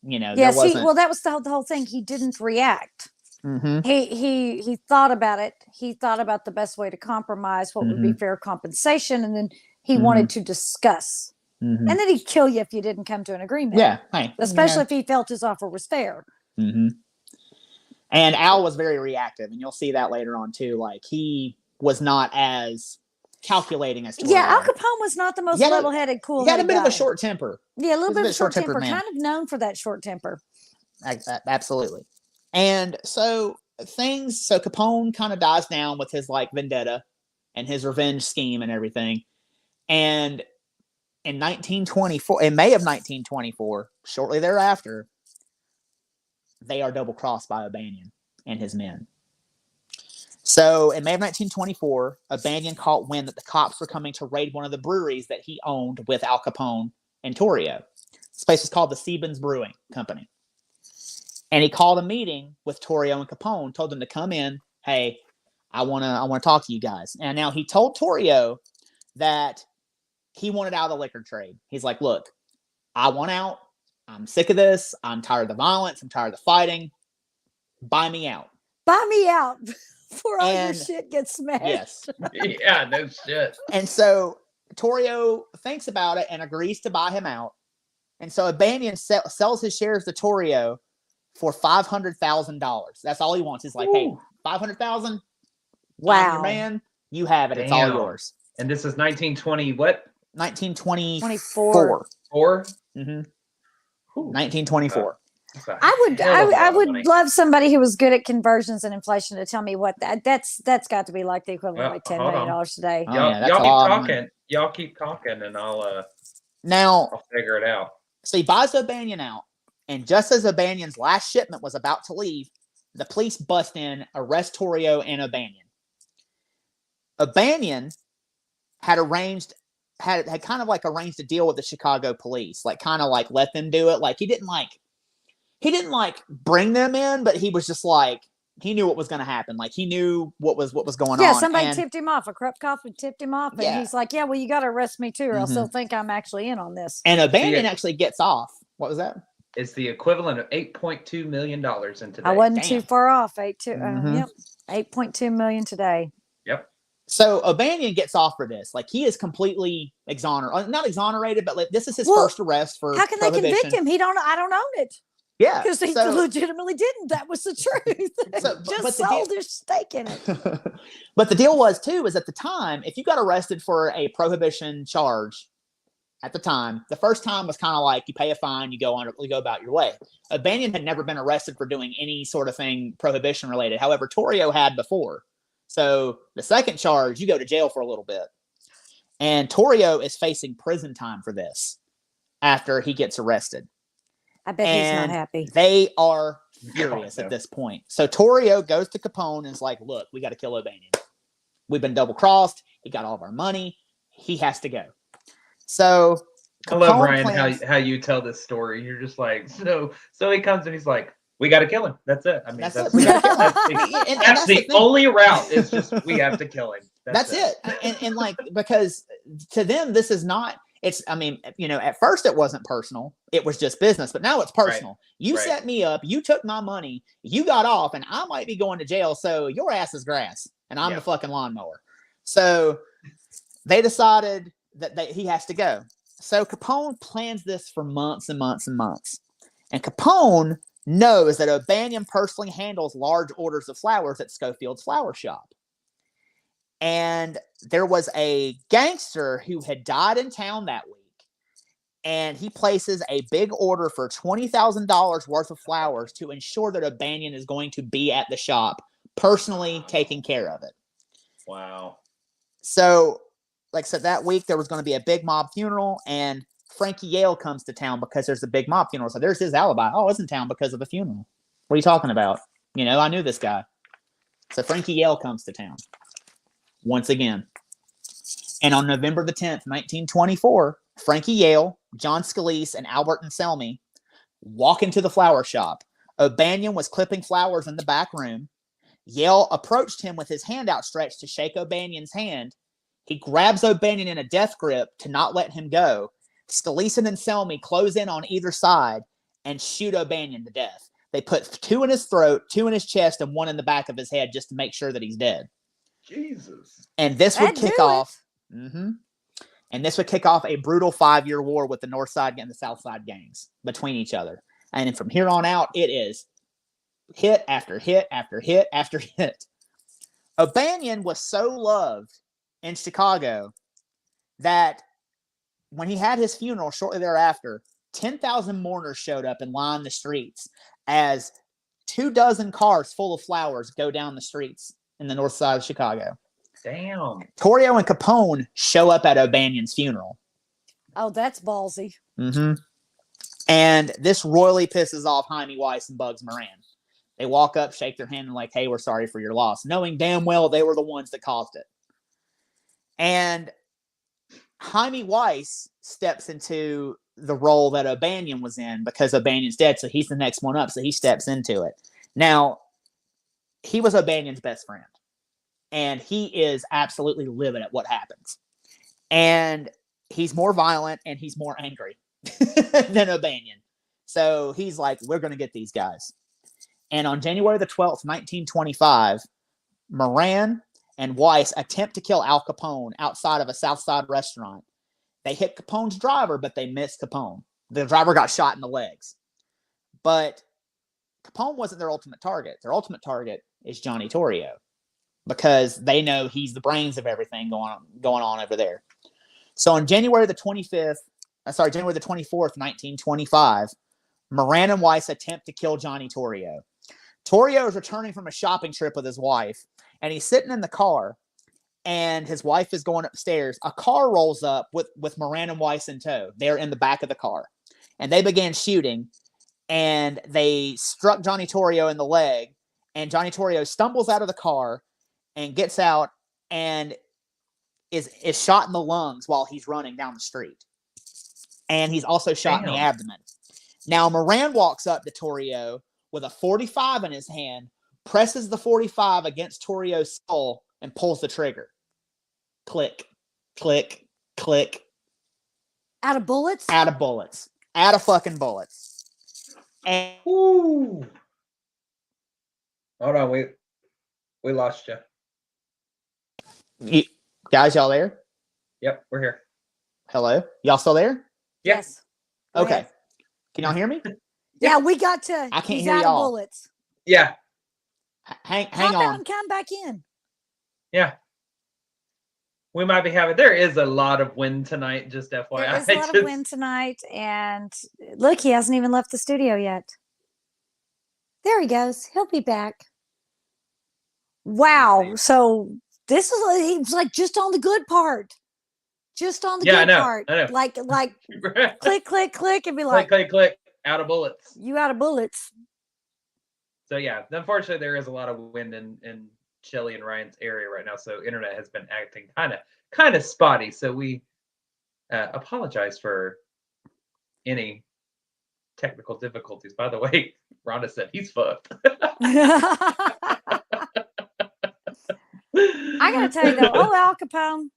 you know, yes, there wasn't... that was the whole thing. He didn't react. Mm-hmm. He thought about it. He thought about the best way to compromise, what would be fair compensation, and then he wanted to discuss. And then he'd kill you if you didn't come to an agreement. Yeah, hey, especially if he felt his offer was fair. And Al was very reactive, and you'll see that later on too. Like he was not as calculating as Torrio. Yeah, Al Capone was not the most level-headed, cool. He had a bit of a short temper. Yeah, a little bit of short temper. Kind of known for that short temper. Absolutely. And so Capone kind of dies down with his like vendetta and his revenge scheme and everything. And in May of 1924, shortly thereafter, they are double crossed by O'Banion and his men. So in May of 1924, O'Banion caught wind that the cops were coming to raid one of the breweries that he owned with Al Capone and Torrio. This place was called the Sebens Brewing Company. And he called a meeting with Torrio and Capone, told them to come in. Hey, I want to talk to you guys. And now he told Torrio that he wanted out of the liquor trade. He's like, look, I want out. I'm sick of this. I'm tired of the violence. I'm tired of the fighting. Buy me out. Buy me out before all your shit gets smashed. Yes. Yeah, no shit. And so Torrio thinks about it and agrees to buy him out. And so O'Banion sells his shares to Torrio for $500,000. That's all he wants. He's like, hey, $500,000? Wow. Your man, you have it. Damn. It's all yours. And this is 1920 what? 1924. 4? 1924. I would love somebody who was good at conversions and inflation to tell me what that's got to be like the equivalent of like $10 million today. Y'all keep talking and I'll figure it out. So he buys O'Banion out, and just as O'Banion's last shipment was about to leave, the police bust in, arrest Torrio and O'Banion. O'Banion had kind of like arranged a deal with the Chicago police, like kind of like let them do it. Like he didn't bring them in, but he was just like, he knew what was going to happen. Like he knew what was going on. Yeah, somebody tipped him off. A corrupt cop tipped him off, and he's like, "Yeah, well, you got to arrest me too, or else they'll think I'm actually in on this." And O'Banion actually gets off. What was that? It's the equivalent of $8.2 million in today. I wasn't too far off. 8.2 million today. Yep. So O'Banion gets off for this. Like he is completely not exonerated, but like this is his first arrest for how can they convict him? I don't own it. Yeah. Because he legitimately didn't. That was the truth. Just sold his stake in it. But the deal was, too, is at the time, if you got arrested for a prohibition charge at the time, the first time was kind of like you pay a fine, you go about your way. O'Banion had never been arrested for doing any sort of thing prohibition related. However, Torrio had before. So the second charge, you go to jail for a little bit. And Torrio is facing prison time for this after he gets arrested. I bet he's not happy. They are furious at this point. So Torrio goes to Capone and is like, look, we got to kill O'Banion. We've been double crossed. He got all of our money. He has to go. So I love, Ryan, how you tell this story. You're just like, so he comes and he's like, we got to kill him. That's it. I mean, that's the only route. It's just we have to kill him. That's it. And like, because to them, this is not. It's, I mean, at first it wasn't personal. It was just business, but now it's personal. Right. You set me up. You took my money. You got off, and I might be going to jail. So your ass is grass, and I'm the fucking lawnmower. So they decided that he has to go. So Capone plans this for months and months and months. And Capone knows that O'Banion personally handles large orders of flowers at Schofield's flower shop. And there was a gangster who had died in town that week. And he places a big order for $20,000 worth of flowers to ensure that O'Banion is going to be at the shop, personally taking care of it. Wow. So, like I said, that week there was going to be a big mob funeral, and Frankie Yale comes to town because there's a big mob funeral. So there's his alibi. Oh, I was in town because of a funeral. What are you talking about? I knew this guy. So Frankie Yale comes to town once again. And on November the 10th, 1924, Frankie Yale, John Scalise, and Albert Anselmi walk into the flower shop. O'Banion was clipping flowers in the back room. Yale approached him with his hand outstretched to shake O'Banion's hand. He grabs O'Banion in a death grip to not let him go. Scalise and Anselmi close in on either side and shoot O'Banion to death. They put 2 in his throat, 2 in his chest, and 1 in the back of his head just to make sure that he's dead. Jesus. And this would kick off. And this would kick off a brutal 5-year war with the North Side and the South Side gangs between each other. And then from here on out, it is hit after hit after hit after hit. O'Banion was so loved in Chicago that when he had his funeral shortly thereafter, 10,000 mourners showed up and lined the streets as 24 cars full of flowers go down the streets in the North Side of Chicago. Damn. Torrio and Capone show up at O'Banion's funeral. Oh, that's ballsy. And this royally pisses off Jaime Weiss and Bugs Moran. They walk up, shake their hand, and like, hey, we're sorry for your loss, knowing damn well they were the ones that caused it. And Jaime Weiss steps into the role that O'Banion was in because O'Banion's dead, so he's the next one up, so he steps into it. Now, he was O'Banion's best friend, and he is absolutely livid at what happens. And he's more violent, and he's more angry than O'Banion. So he's like, we're going to get these guys. And on January the 12th, 1925, Moran and Weiss attempt to kill Al Capone outside of a South Side restaurant. They hit Capone's driver, but they missed Capone. The driver got shot in the legs. But Capone wasn't their ultimate target. Their ultimate target is Johnny Torrio because they know he's the brains of everything going on over there. So on January the 24th, 1925, Moran and Weiss attempt to kill Johnny Torrio. Torrio is returning from a shopping trip with his wife, and he's sitting in the car, and his wife is going upstairs. A car rolls up with Moran and Weiss in tow. They're in the back of the car, and they began shooting, and they struck Johnny Torrio in the leg, and Johnny Torrio stumbles out of the car and gets out and is shot in the lungs while he's running down the street. And he's also shot in the abdomen. Now, Moran walks up to Torrio with a .45 in his hand, presses the .45 against Torrio's skull, and pulls the trigger. Click, click, click. Out of bullets? Out of bullets. Out of fucking bullets. And hold on, we lost you. Guys, y'all there? Yep, we're here. Hello? Y'all still there? Yes. Okay. Can y'all hear me? Yeah, we got to. I can't He's hear out of y'all. bullets. Yeah. Hang Hop out on. and come back in. Yeah. We might be having. There is a lot of wind tonight. Just FYI. There is a lot of wind tonight, and look, he hasn't even left the studio yet. There he goes. He'll be back. Wow. So this is he was like just on the good part. Just on the good part. I know. Like click, click, click, and be like click, click, click, out of bullets. You out of bullets. So yeah, unfortunately there is a lot of wind in Shelly and Ryan's area right now. So internet has been acting kind of spotty. So we apologize for any technical difficulties. By the way, Rhonda said he's fucked. I gotta tell you though, Al Capone,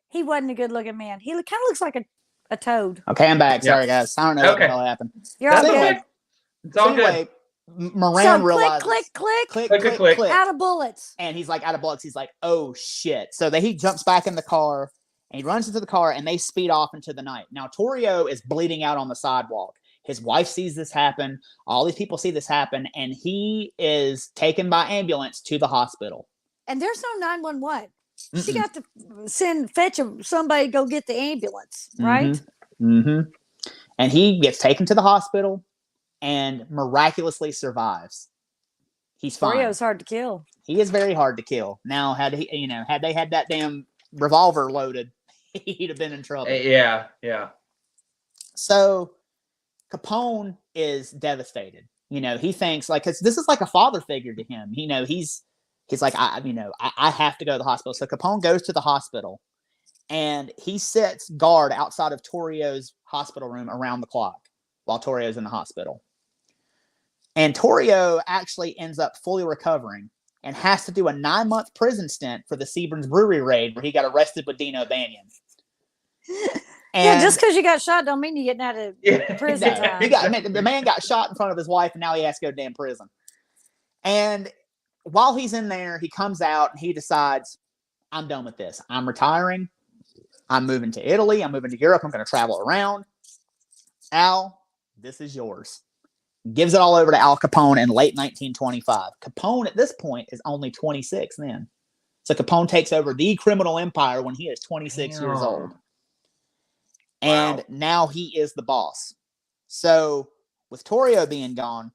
he wasn't a good looking man. He kind of looks like a toad. Okay, I'm back. Sorry, guys. I don't know what the hell happened. You're all good. It's all good. Moran realizes, click, out of bullets. And he's like, out of bullets. He's like, oh shit. So he jumps back in the car and he runs into the car and they speed off into the night. Now, Torrio is bleeding out on the sidewalk. His wife sees this happen. All these people see this happen. And he is taken by ambulance to the hospital. And there's no 911. She got to fetch somebody to go get the ambulance, right? Mm-hmm. And he gets taken to the hospital and miraculously survives. He's fine. Torio's hard to kill. He is very hard to kill. Now, had they had that damn revolver loaded, he'd have been in trouble. Yeah. So Capone is devastated. He thinks cause this is like a father figure to him. He's like, I have to go to the hospital. So Capone goes to the hospital and he sits guard outside of Torrio's hospital room around the clock while Torrio's in the hospital. And Torrio actually ends up fully recovering and has to do a 9-month prison stint for the Seaburn's Brewery raid where he got arrested with Dino Banyan. And just because you got shot don't mean you're getting out of prison time. The man got shot in front of his wife and now he has to go to damn prison. And while he's in there, he comes out and he decides, I'm done with this. I'm retiring. I'm moving to Italy. I'm moving to Europe. I'm going to travel around. Al, this is yours. Gives it all over to Al Capone in late 1925. Capone at this point is only 26 then. So Capone takes over the criminal empire when he is 26 years old. And now he is the boss. So with Torrio being gone,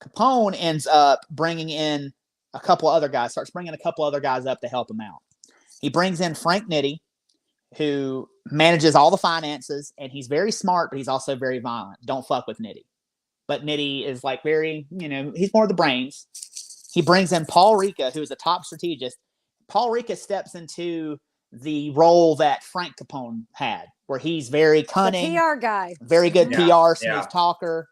Capone ends up bringing in a couple other guys, starts bringing a couple other guys up to help him out. He brings in Frank Nitti, who manages all the finances, and he's very smart, but he's also very violent. Don't fuck with Nitti. But Nitti is very, he's more the brains. He brings in Paul Ricca, who is a top strategist. Paul Ricca steps into the role that Frank Capone had, where he's very cunning. The PR guy. Very good PR, smooth talker.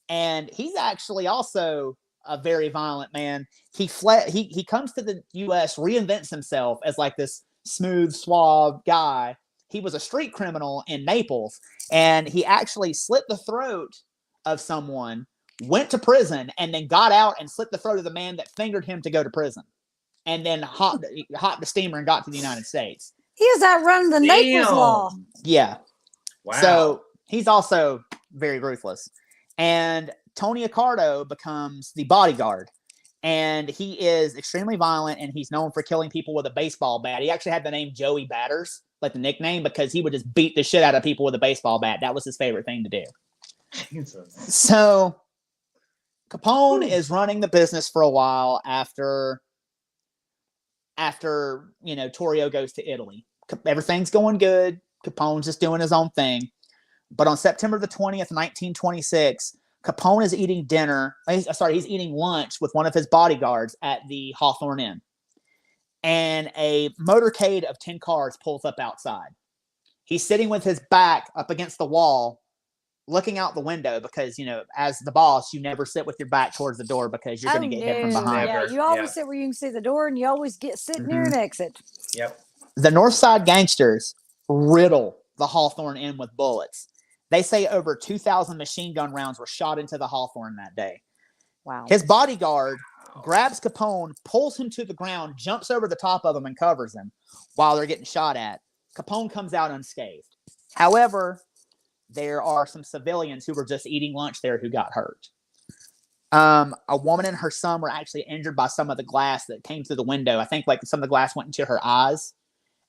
And he's actually also a very violent man. He comes to the U.S., reinvents himself as this smooth, suave guy. He was a street criminal in Naples, and he actually slit the throat of someone, went to prison, and then got out and slit the throat of the man that fingered him to go to prison, and then hopped the steamer and got to the United States. He is outrunning the Naples law. Yeah. Wow. So he's also very ruthless. And Tony Accardo becomes the bodyguard. And he is extremely violent, and he's known for killing people with a baseball bat. He actually had the name Joey Batters, the nickname, because he would just beat the shit out of people with a baseball bat. That was his favorite thing to do. Jesus. So Capone is running the business for a while after Torrio goes to Italy. Everything's going good. Capone's just doing his own thing. But on September the 20th, 1926, Capone is eating he's eating lunch with one of his bodyguards at the Hawthorne Inn. And a motorcade of 10 cars pulls up outside. He's sitting with his back up against the wall, looking out the window because, as the boss, you never sit with your back towards the door because you're going to get hit from behind. Yeah, you always sit where you can see the door, and you always sit near an exit. Yep. The North Side gangsters riddle the Hawthorne Inn with bullets. They say over 2,000 machine gun rounds were shot into the Hawthorne that day. Wow. His bodyguard grabs Capone, pulls him to the ground, jumps over the top of him, and covers him while they're getting shot at. Capone comes out unscathed. However, there are some civilians who were just eating lunch there who got hurt. A woman and her son were actually injured by some of the glass that came through the window. I think like some of the glass went into her eyes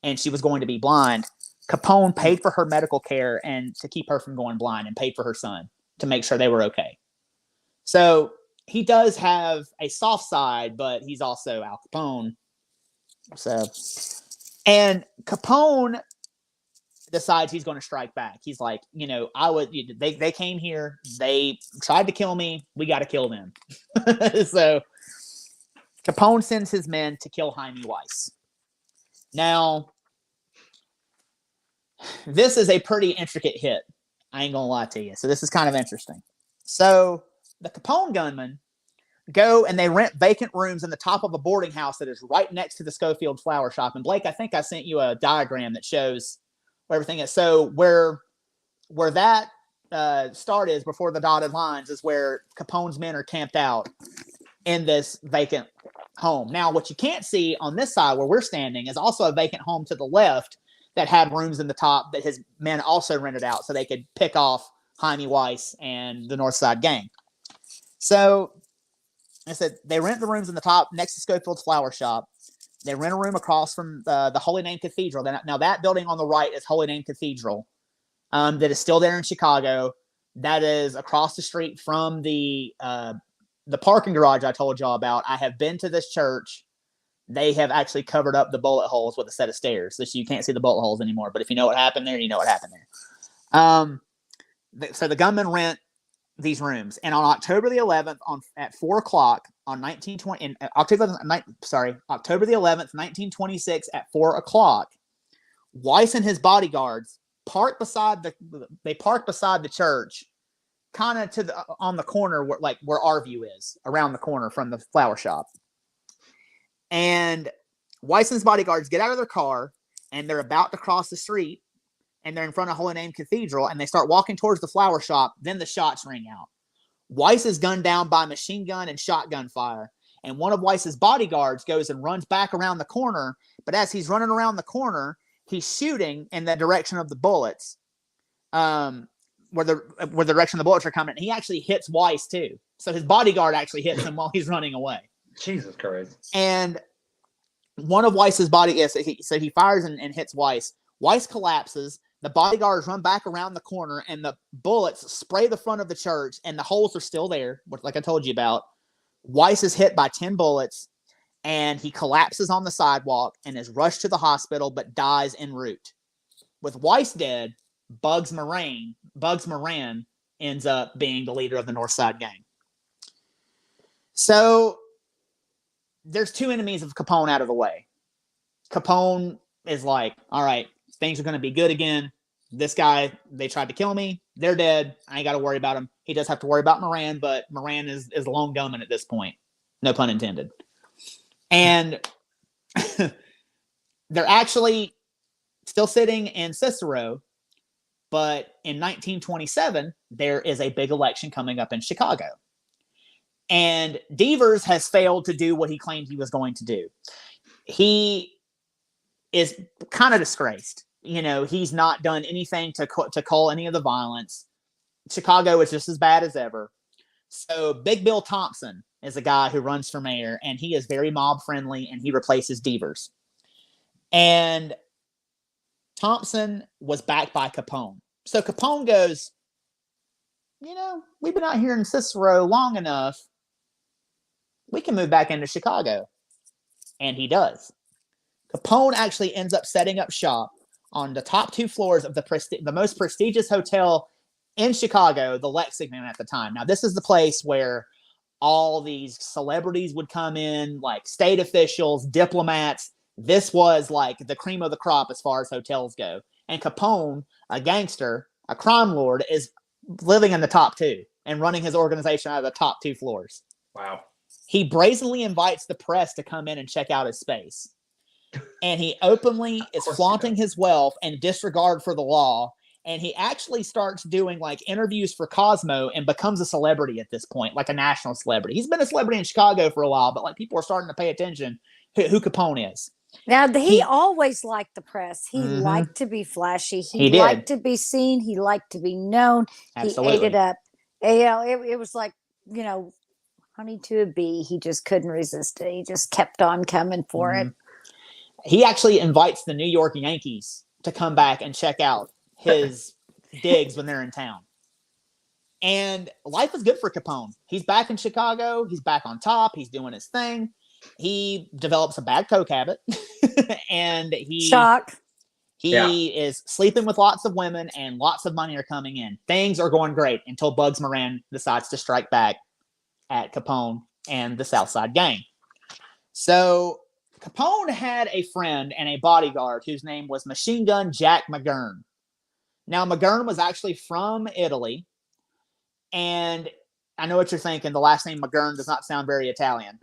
and she was going to be blind. Capone paid for her medical care and to keep her from going blind, and paid for her son to make sure they were okay. So he does have a soft side, but he's also Al Capone. So, and Capone decides he's going to strike back. He's like, they came here, they tried to kill me, we got to kill them. So Capone sends his men to kill Jaime Weiss. Now, this is a pretty intricate hit. I ain't going to lie to you. So this is kind of interesting. So the Capone gunmen go and they rent vacant rooms in the top of a boarding house that is right next to the Schofield flower shop. And Blake, I think I sent you a diagram that shows where everything is. So where that start is before the dotted lines is where Capone's men are camped out in this vacant home. Now, what you can't see on this side where we're standing is also a vacant home to the left that had rooms in the top that his men also rented out so they could pick off Jaime Weiss and the North Side Gang. So I said they rent the rooms in the top next to Schofield's flower shop. They rent a room across from the Holy Name Cathedral. Now that building on the right is Holy Name Cathedral, that is still there in Chicago. That is across the street from the parking garage I told y'all about. I have been to this church. They have actually covered up the bullet holes with a set of stairs, so you can't see the bullet holes anymore. But if you know what happened there, you know what happened there. So the gunmen rent these rooms, and on October the 11th, at 4:00 on October the 11th, 1926, at 4:00, Weiss and his bodyguards park beside the church, kind of on the corner where our view is, around the corner from the flower shop. And Weiss and his bodyguards get out of their car, and they're about to cross the street, and they're in front of Holy Name Cathedral, and they start walking towards the flower shop. Then the shots ring out. Weiss is gunned down by machine gun and shotgun fire, and one of Weiss's bodyguards goes and runs back around the corner. But as he's running around the corner, he's shooting in the direction of the bullets, where the direction the bullets are coming. And he actually hits Weiss too. So his bodyguard actually hits him while he's running away. Jesus Christ. And one of Weiss's so he fires and hits Weiss. Weiss collapses. The bodyguards run back around the corner, and the bullets spray the front of the church, and the holes are still there, like I told you about. Weiss is hit by 10 bullets, and he collapses on the sidewalk and is rushed to the hospital, but dies en route. With Weiss dead, Bugs Moran ends up being the leader of the North Side Gang. So there's two enemies of Capone out of the way. Capone is like, all right, things are going to be good again. This guy, they tried to kill me. They're dead. I ain't got to worry about him. He does have to worry about Moran, but Moran is a lone gunman at this point. No pun intended. And they're actually still sitting in Cicero, but in 1927, there is a big election coming up in Chicago. And Devers has failed to do what he claimed he was going to do. He is kind of disgraced. He's not done anything to cull any of the violence. Chicago is just as bad as ever. So Big Bill Thompson is a guy who runs for mayor, and he is very mob friendly, and he replaces Devers. And Thompson was backed by Capone. So Capone goes, we've been out here in Cicero long enough. We can move back into Chicago. And he does. Capone actually ends up setting up shop on the top 2 floors of the most prestigious hotel in Chicago, the Lexington at the time. Now, this is the place where all these celebrities would come in, like state officials, diplomats. This was like the cream of the crop as far as hotels go. And Capone, a gangster, a crime lord, is living in the top 2 and running his organization out of the top 2 floors. Wow. He brazenly invites the press to come in and check out his space. And he openly is flaunting his wealth and disregard for the law. And he actually starts doing like interviews for Cosmo and becomes a celebrity at this point, like a national celebrity. He's been a celebrity in Chicago for a while, but like people are starting to pay attention who Capone is. Now, he always liked the press. He liked to be flashy. He liked to be seen. He liked to be known. Absolutely. He ate it up. You know, it was like, you know, honey to a bee. He just couldn't resist it. He just kept on coming for it. He actually invites the New York Yankees to come back and check out his digs when they're in town. And life is good for Capone. He's back in Chicago. He's back on top. He's doing his thing. He develops a bad coke habit. And he is sleeping with lots of women, and lots of money are coming in. Things are going great until Bugs Moran decides to strike back at Capone and the Southside Gang. So Capone had a friend and a bodyguard whose name was Machine Gun Jack McGurn. Now, McGurn was actually from Italy. And I know what you're thinking. The last name McGurn does not sound very Italian.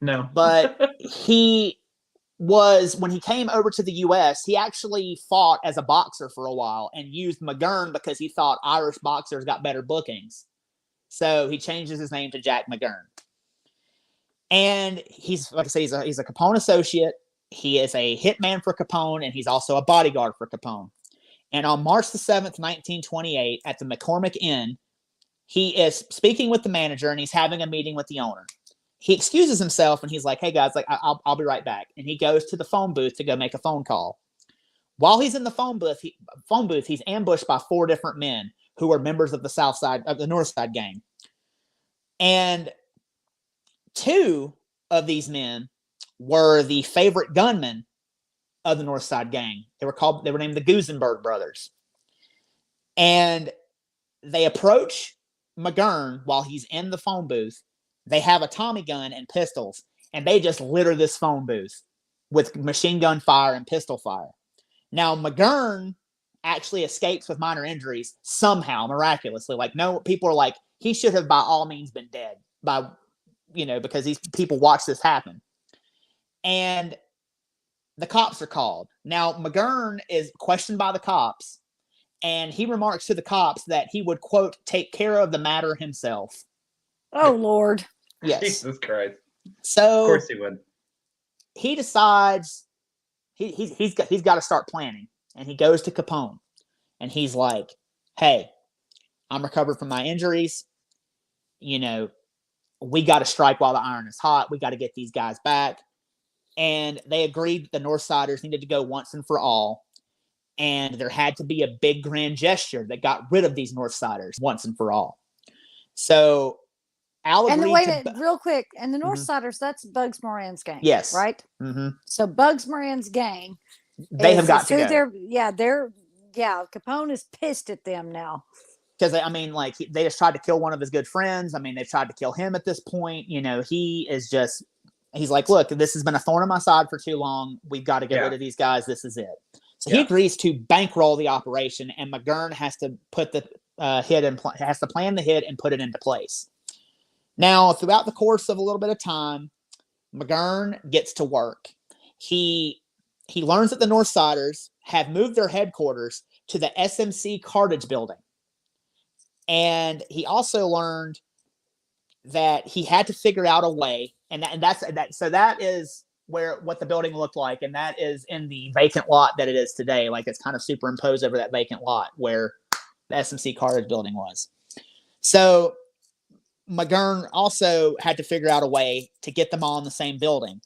No. But when he came over to the U.S., he actually fought as a boxer for a while and used McGurn because he thought Irish boxers got better bookings. So he changes his name to Jack McGurn. And he's, like I say, he's a Capone associate. He is a hitman for Capone, and he's also a bodyguard for Capone. And on March the 7th, 1928, at the McCormick Inn, he is speaking with the manager, and he's having a meeting with the owner. He excuses himself, and he's like, "Hey guys, like I'll be right back." And he goes to the phone booth to go make a phone call. While he's in the phone booth, he's ambushed by 4 different men who are members of the North Side Gang. And 2 of these men were the favorite gunmen of the North Side Gang. They were named the Gusenberg brothers. And they approach McGurn while he's in the phone booth. They have a Tommy gun and pistols, and they just litter this phone booth with machine gun fire and pistol fire. Now, McGurn actually escapes with minor injuries somehow, miraculously. Like, no, people are like, he should have by all means been dead because these people watch this happen. And the cops are called. Now, McGurn is questioned by the cops, and he remarks to the cops that he would, quote, take care of the matter himself. Oh, Lord. Yes. Jesus Christ. So, of course he would. He decides he's got to start planning. And he goes to Capone. And he's like, "Hey, I'm recovered from my injuries. We got to strike while the iron is hot. We got to get these guys back." And they agreed that the Northsiders needed to go once and for all. And there had to be a big grand gesture that got rid of these Northsiders once and for all. So Al agreed real quick. And the Northsiders, that's Bugs Moran's gang. Yes. Right? Mm-hmm. So Bugs Moran's gang. They have got to go. Capone is pissed at them now. Because, they just tried to kill one of his good friends. They've tried to kill him at this point. He's like, "Look, this has been a thorn in my side for too long. We've got to get rid of these guys. This is it." So he agrees to bankroll the operation, and McGurn has to put the has to plan the hit and put it into place. Now, throughout the course of a little bit of time, McGurn gets to work. He learns that the Northsiders have moved their headquarters to the SMC Cartage building. And he also learned that he had to figure out a way, so that is what the building looked like, and that is in the vacant lot that it is today. Like, it's kind of superimposed over that vacant lot where the SMC Cartage building was. So McGurn also had to figure out a way to get them all in the same building.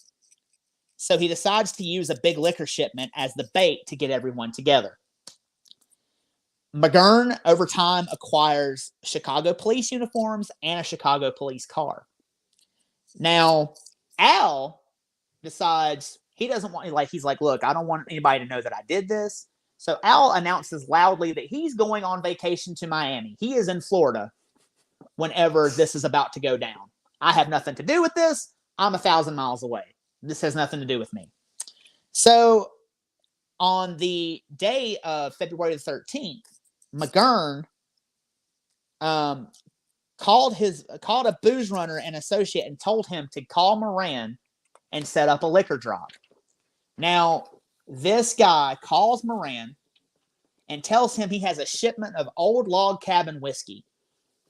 So he decides to use a big liquor shipment as the bait to get everyone together. McGurn, over time, acquires Chicago police uniforms and a Chicago police car. Now, Al decides he doesn't want, he's like, "Look, I don't want anybody to know that I did this." So Al announces loudly that he's going on vacation to Miami. He is in Florida whenever this is about to go down. "I have nothing to do with this. I'm 1,000 miles away. This has nothing to do with me." So on the day of February the 13th, McGurn called a booze runner and associate and told him to call Moran and set up a liquor drop. Now, this guy calls Moran and tells him he has a shipment of old log cabin whiskey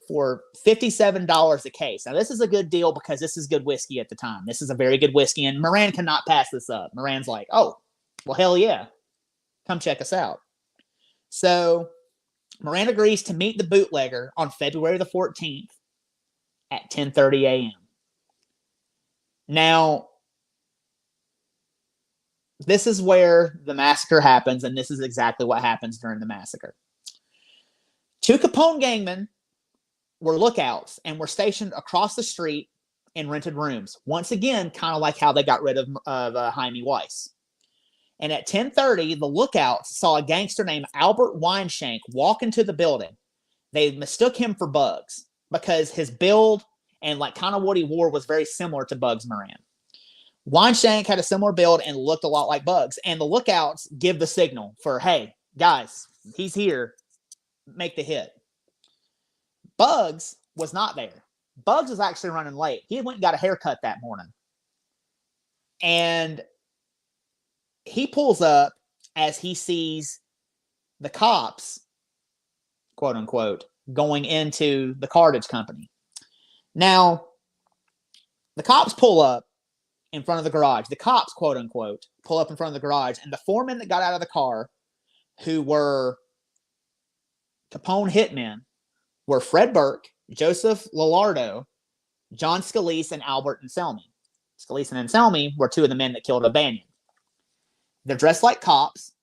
for $57 a case. Now, this is a good deal because this is good whiskey at the time. This is a very good whiskey, and Moran cannot pass this up. Moran's like, oh, well, hell yeah. Come check us out. So Moran agrees to meet the bootlegger on February the 14th at 10:30 a.m. Now, this is where the massacre happens, and this is exactly what happens during the massacre. 2 Capone gangmen were lookouts and were stationed across the street in rented rooms. Once again, kind of like how they got rid of Jaime Weiss. And at 10:30, the lookouts saw a gangster named Albert Weinshank walk into the building. They mistook him for Bugs because his build and like kind of what he wore was very similar to Bugs Moran. Weinshank had a similar build and looked a lot like Bugs. And the lookouts give the signal for, hey, guys, he's here. Make the hit. Bugs was not there. Bugs was actually running late. He went and got a haircut that morning. And he pulls up as he sees the cops, quote unquote, going into the cartage company. Now, the cops pull up in front of the garage. The cops, quote unquote, pull up in front of the garage. And the foremen that got out of the car, who were Capone hitmen, were Fred Burke, Joseph Lillardo, John Scalise, and Albert Anselmi. Scalise and Anselmi were 2 of the men that killed O'Banion. They're dressed like cops,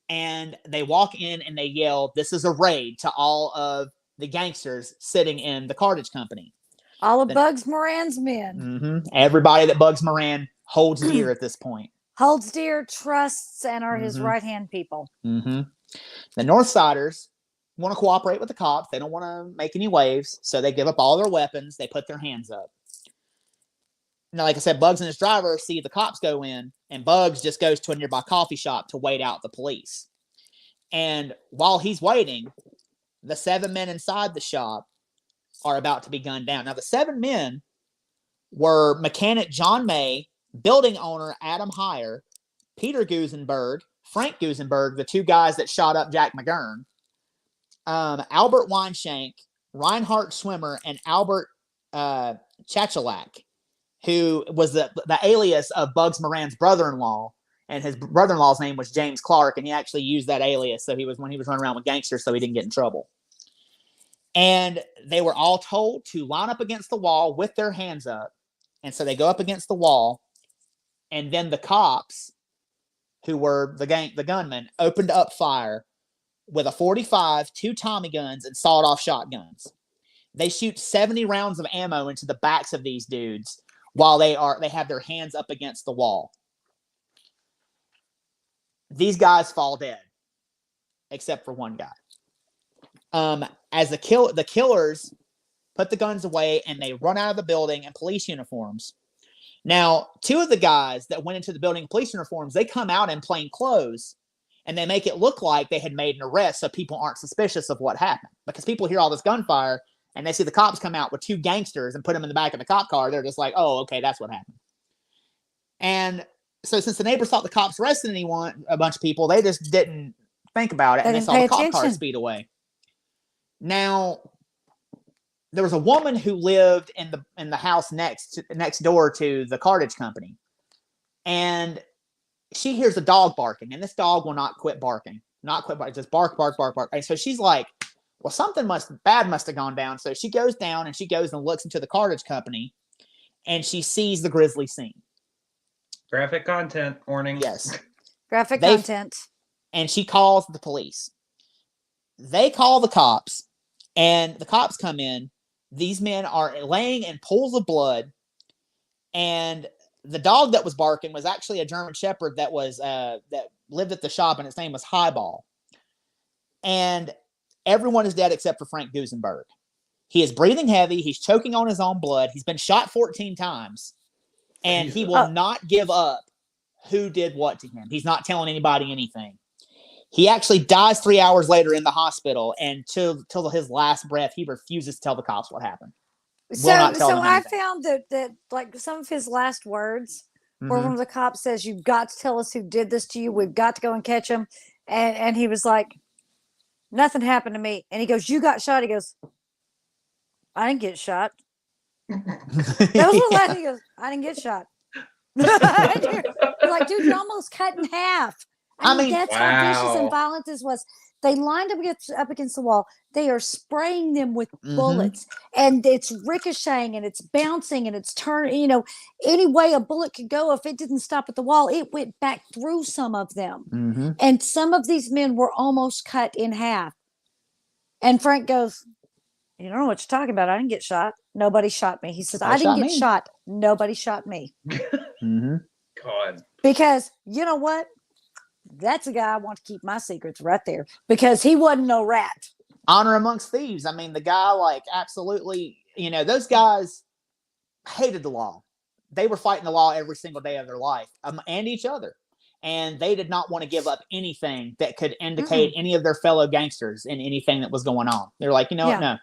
and they walk in and they yell, "This is a raid," to all of the gangsters sitting in the cartage company. All of Bugs Moran's men. Mm-hmm. Everybody that Bugs Moran holds dear at this point. Holds dear, trusts, and are his right-hand people. Mm-hmm. The Northsiders want to cooperate with the cops. They don't want to make any waves, so they give up all their weapons. They put their hands up. Now, like I said, Bugs and his driver see the cops go in, and Bugs just goes to a nearby coffee shop to wait out the police. And while he's waiting, the 7 men inside the shop are about to be gunned down. Now, the 7 men were mechanic John May, building owner Adam Heyer, Peter Gusenberg, Frank Gusenberg, the 2 guys that shot up Jack McGurn, Albert Weinshank, Reinhard Schwimmer, and Albert Chachalak, who was the alias of Bugs Moran's brother-in-law, and his brother-in-law's name was James Clark, and he actually used that alias so when he was running around with gangsters so he didn't get in trouble. And they were all told to line up against the wall with their hands up. And so they go up against the wall, and then the cops, who were the gunmen, opened up fire with a .45, 2 Tommy guns, and sawed-off shotguns. They shoot 70 rounds of ammo into the backs of these dudes while they have their hands up against the wall. These guys fall dead, except for one guy. As the killers put the guns away and they run out of the building in police uniforms. Now, 2 of the guys that went into the building in police uniforms, they come out in plain clothes and they make it look like they had made an arrest so people aren't suspicious of what happened. Because people hear all this gunfire and they see the cops come out with 2 gangsters and put them in the back of the cop car. They're just like, oh, okay, that's what happened. And so since the neighbors thought the cops arrested a bunch of people, they just didn't think about it. And they saw the cop car speed away. Now, there was a woman who lived in the house next door to the cartage company. And she hears a dog barking, and this dog will not quit barking. Just bark, bark, bark, bark. And so she's like, well, something bad must have gone down. So she goes down and she goes and looks into the cartage company, and she sees the grisly scene. Graphic content warning. Yes. Graphic content. And she calls the police. They call the cops, and the cops come in. These men are laying in pools of blood, and the dog that was barking was actually a German Shepherd that lived at the shop, and its name was Highball. And everyone is dead except for Frank Gusenberg. He is breathing heavy. He's choking on his own blood. He's been shot 14 times, and he will not give up who did what to him. He's not telling anybody anything. He actually dies 3 hours later in the hospital, and till his last breath, he refuses to tell the cops what happened. So I found that like some of his last words were when the cop says, "You've got to tell us who did this to you. We've got to go and catch him." And he was like, "Nothing happened to me." And he goes, "You got shot." He goes, I didn't get shot. That was what last he goes, I didn't get shot. You're like, dude, you're almost cut in half. I mean, that's how vicious and violent this was. They lined up against the wall. They are spraying them with bullets, and it's ricocheting, and it's bouncing, and it's turning. You know, any way a bullet could go, if it didn't stop at the wall, it went back through some of them. And some of these men were almost cut in half. And Frank goes, "You don't know what you're talking about. I didn't get shot. Nobody shot me." He says, "I didn't get shot. Nobody shot me." God. Because you know what? That's a guy I want to keep my secrets right there, because he wasn't no rat. Honor amongst thieves. I mean, the guy, like, absolutely, you know, those guys hated the law. They were fighting the law every single day of their life, and each other. And they did not want to give up anything that could indicate any of their fellow gangsters in anything that was going on. They're like, you know what?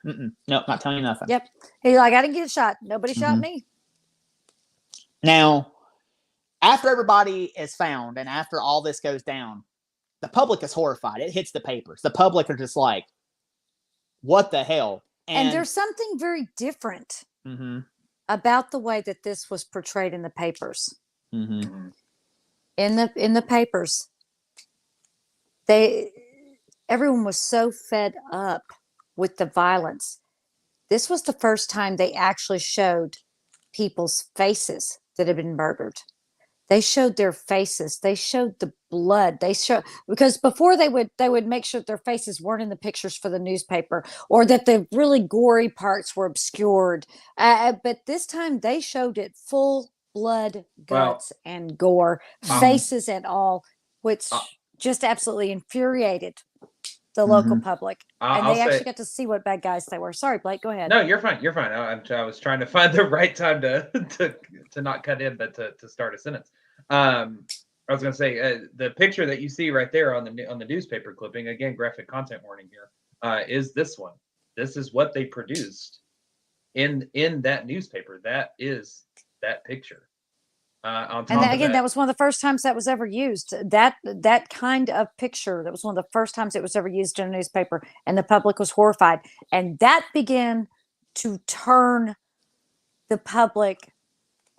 No, not telling you nothing. Yep. He's like, I didn't get shot. Nobody shot me. Now, after everybody is found and after all this goes down, the public is horrified. It hits the papers. The public are just like, what the hell? And there's something very different about the way that this was portrayed in the papers. In the papers, everyone was so fed up with the violence. This was the first time they actually showed people's faces that had been murdered. They showed their faces. They showed the blood. Because before they would make sure that their faces weren't in the pictures for the newspaper, or that the really gory parts were obscured. But this time they showed it full blood, guts, and gore, faces and all, which just absolutely infuriated the local public. And they actually got to see what bad guys they were. Sorry, Blake, go ahead. No, you're fine. You're fine. I was trying to find the right time to not cut in, but to start a sentence. I was going to say the picture that you see right there on the newspaper clipping, again, graphic content warning here, is this one. This is what they produced in that newspaper. That is that picture. On top and again, that was one of the first times that was ever used. That kind of picture, that was one of the first times it was ever used in a newspaper, and the public was horrified. And that began to turn the public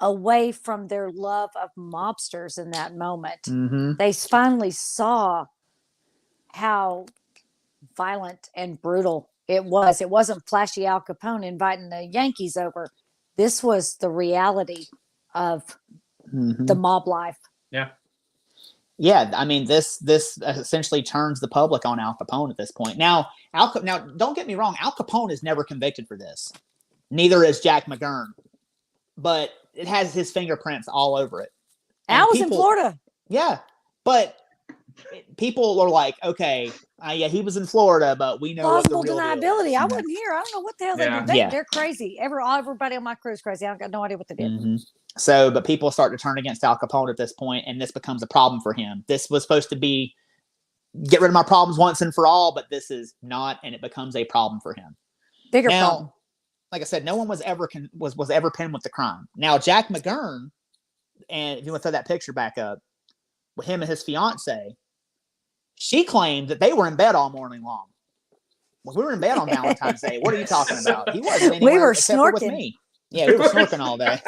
away from their love of mobsters in that moment. They finally saw how violent and brutal it was. It wasn't flashy Al Capone inviting the Yankees over. This was the reality of the mob life. Yeah. I mean, this essentially turns the public on Al Capone at this point. Now, don't get me wrong. Al Capone is never convicted for this. Neither is Jack McGurn. But it has his fingerprints all over it. Al was in Florida. Yeah, but people are like, okay, yeah, he was in Florida, but we know plausible what the real deniability. Deal is. I wasn't here. I don't know what the hell they did. They're crazy. Everybody on my crew is crazy. I got no idea what they did. So, but people start to turn against Al Capone at this point, and this becomes a problem for him. This was supposed to be get rid of my problems once and for all, but this is not, and it becomes a problem for him. Bigger problem. Like I said, no one was ever was ever pinned with the crime. Now, Jack McGurn, and if you want to throw that picture back up, with him and his fiance, she claimed that they were in bed all morning long. Well, we were in bed on Valentine's Day. What are you talking about? He wasn't anywhere. We were except snorking. with me. Yeah, we were snorking all day.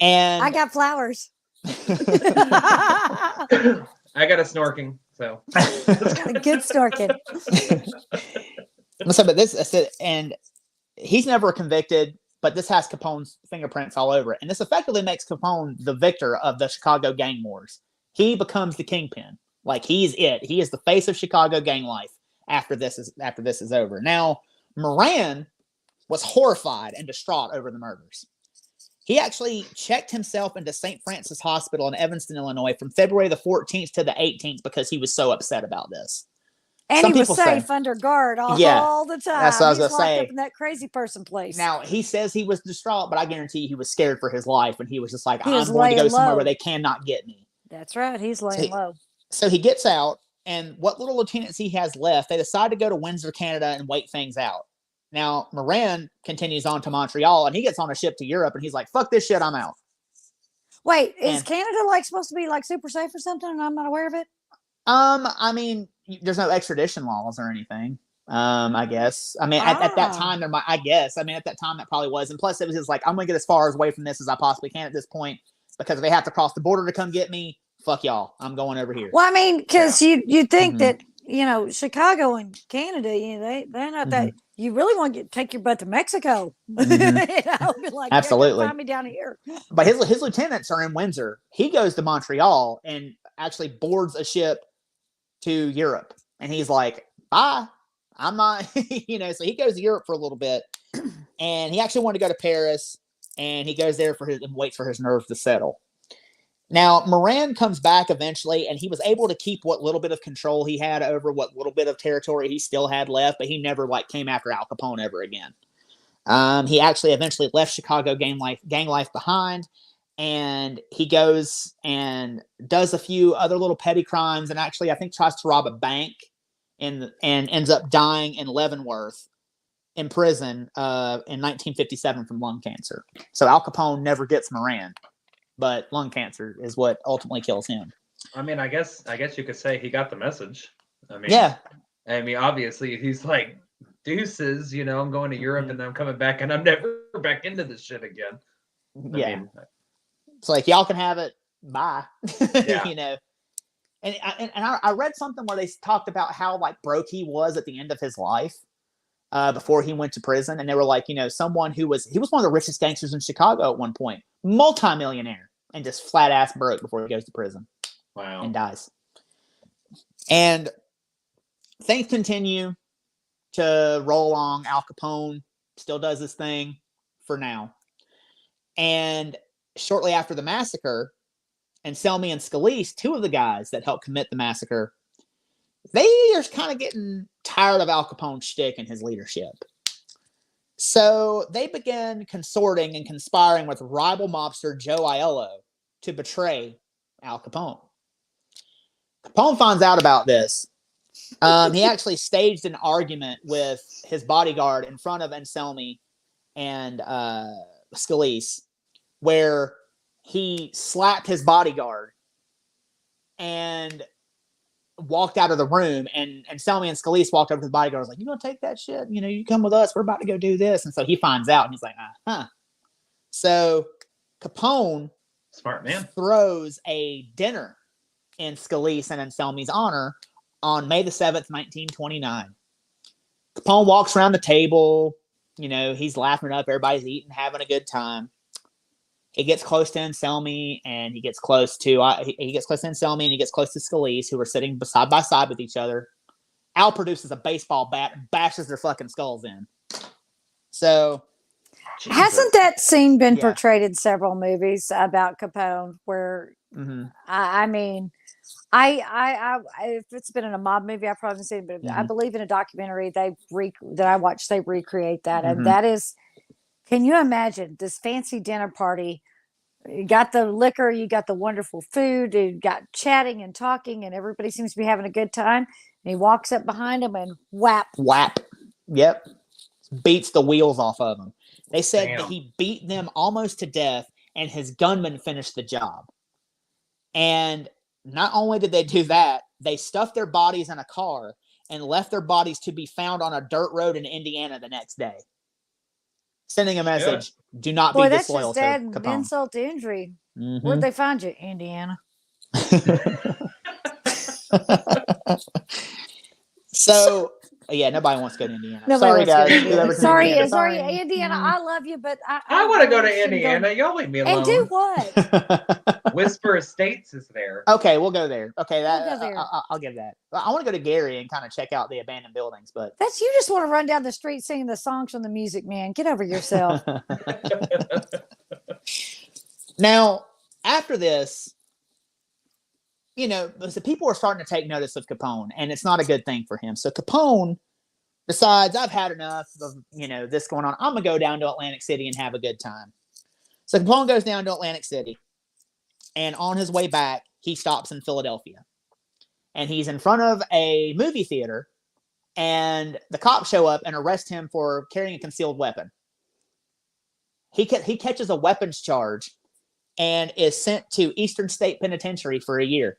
And I got flowers. I got a snorking, so got a good snorking. So, but this, I said, and he's never convicted, but this has Capone's fingerprints all over it. And this effectively makes Capone the victor of the Chicago gang wars. He becomes the kingpin. Like, he's it. He is the face of Chicago gang life after this is over. Now, Moran was horrified and distraught over the murders. He actually checked himself into St. Francis Hospital in Evanston, Illinois from February the 14th to the 18th because he was so upset about this. And he was safe under guard all the time. That's what I was going to say. Up in that crazy person place. Now, he says he was distraught, but I guarantee he was scared for his life. And he was just like, I'm going to go somewhere where they cannot get me. That's right. He's laying low. So he gets out, and what little lieutenants he has left, they decide to go to Windsor, Canada, and wait things out. Now, Moran continues on to Montreal, and he gets on a ship to Europe, and he's like, fuck this shit, I'm out. Wait, is Canada supposed to be super safe or something, and I'm not aware of it? I mean, there's no extradition laws or anything. I guess. I mean, at that time, I guess. I mean, at that time, that probably was. And plus, it was just like, I'm going to get as far away from this as I possibly can at this point, because if they have to cross the border to come get me, fuck y'all. I'm going over here. Well, I mean, because you think that, Chicago and Canada, they're not that. You really want to take your butt to Mexico. Be like, absolutely. Find me down here. But his lieutenants are in Windsor. He goes to Montreal and actually boards a ship to Europe. And he's like, bye. I'm not, so he goes to Europe for a little bit, and he actually wanted to go to Paris, and he goes there and waits for his nerves to settle. Now, Moran comes back eventually, and he was able to keep what little bit of control he had over what little bit of territory he still had left, but he never came after Al Capone ever again. He actually eventually left Chicago gang life behind, and he goes and does a few other little petty crimes, and actually I think tries to rob a bank and ends up dying in Leavenworth in prison in 1957 from lung cancer. So Al Capone never gets Moran, but lung cancer is what ultimately kills him. I mean, I guess you could say he got the message. I mean, yeah. I mean, obviously he's like, deuces, I'm going to Europe and then I'm coming back and I'm never back into this shit again. I mean, it's like, y'all can have it. Bye. And I read something where they talked about how broke he was at the end of his life before he went to prison. And they were like, someone he was one of the richest gangsters in Chicago at one point, multimillionaire, and just flat ass broke before he goes to prison. Wow. And dies. And things continue to roll along. Al Capone still does his thing for now. And shortly after the massacre, Anselmi and Scalise, two of the guys that helped commit the massacre, they are kind of getting tired of Al Capone's shtick and his leadership. So they began consorting and conspiring with rival mobster Joe Aiello to betray Al Capone. Capone finds out about this. He actually staged an argument with his bodyguard in front of Anselmi and Scalise, where he slapped his bodyguard and walked out of the room. And Anselmi and Scalise walked over to the bodyguard and was like, you gonna take that shit? You come with us. We're about to go do this. And so he finds out and he's like, So Capone, smart man, throws a dinner in Scalise and Anselmi's honor on May the 7th, 1929. Capone walks around the table. He's laughing it up. Everybody's eating, having a good time. He gets close to Anselmi, and he gets close to Anselmi, and he gets close to Scalise, who are sitting side by side with each other. Al produces a baseball bat and bashes their fucking skulls in. So, hasn't that scene been portrayed in several movies about Capone? Where I mean, if it's been in a mob movie, I've probably seen it, but I believe in a documentary that I watched, they recreate that, and that is. Can you imagine this fancy dinner party? You got the liquor, you got the wonderful food, you got chatting and talking, and everybody seems to be having a good time. And he walks up behind him and whap. Yep. Beats the wheels off of them. They said that he beat them almost to death, and his gunman finished the job. And not only did they do that, they stuffed their bodies in a car and left their bodies to be found on a dirt road in Indiana the next day. Sending a message: do not be disloyal to Capone. Insult to injury. Where'd they find you? Indiana. So, nobody wants to go to Indiana. Sorry, guys. Sorry, Indiana. I love you, but I want to go to Indiana. Y'all leave me alone. And do what? Whisper Estates is there. Okay, we'll go there. Okay, we'll go there. I'll give that. I want to go to Gary and kind of check out the abandoned buildings, but that's you just want to run down the street singing the songs from the Music Man. Get over yourself. Now, after this, the people are starting to take notice of Capone, and it's not a good thing for him. So Capone decides, I've had enough of, this going on. I'm going to go down to Atlantic City and have a good time. So Capone goes down to Atlantic City, and on his way back, he stops in Philadelphia. And he's in front of a movie theater, and the cops show up and arrest him for carrying a concealed weapon. He catches a weapons charge and is sent to Eastern State Penitentiary for a year.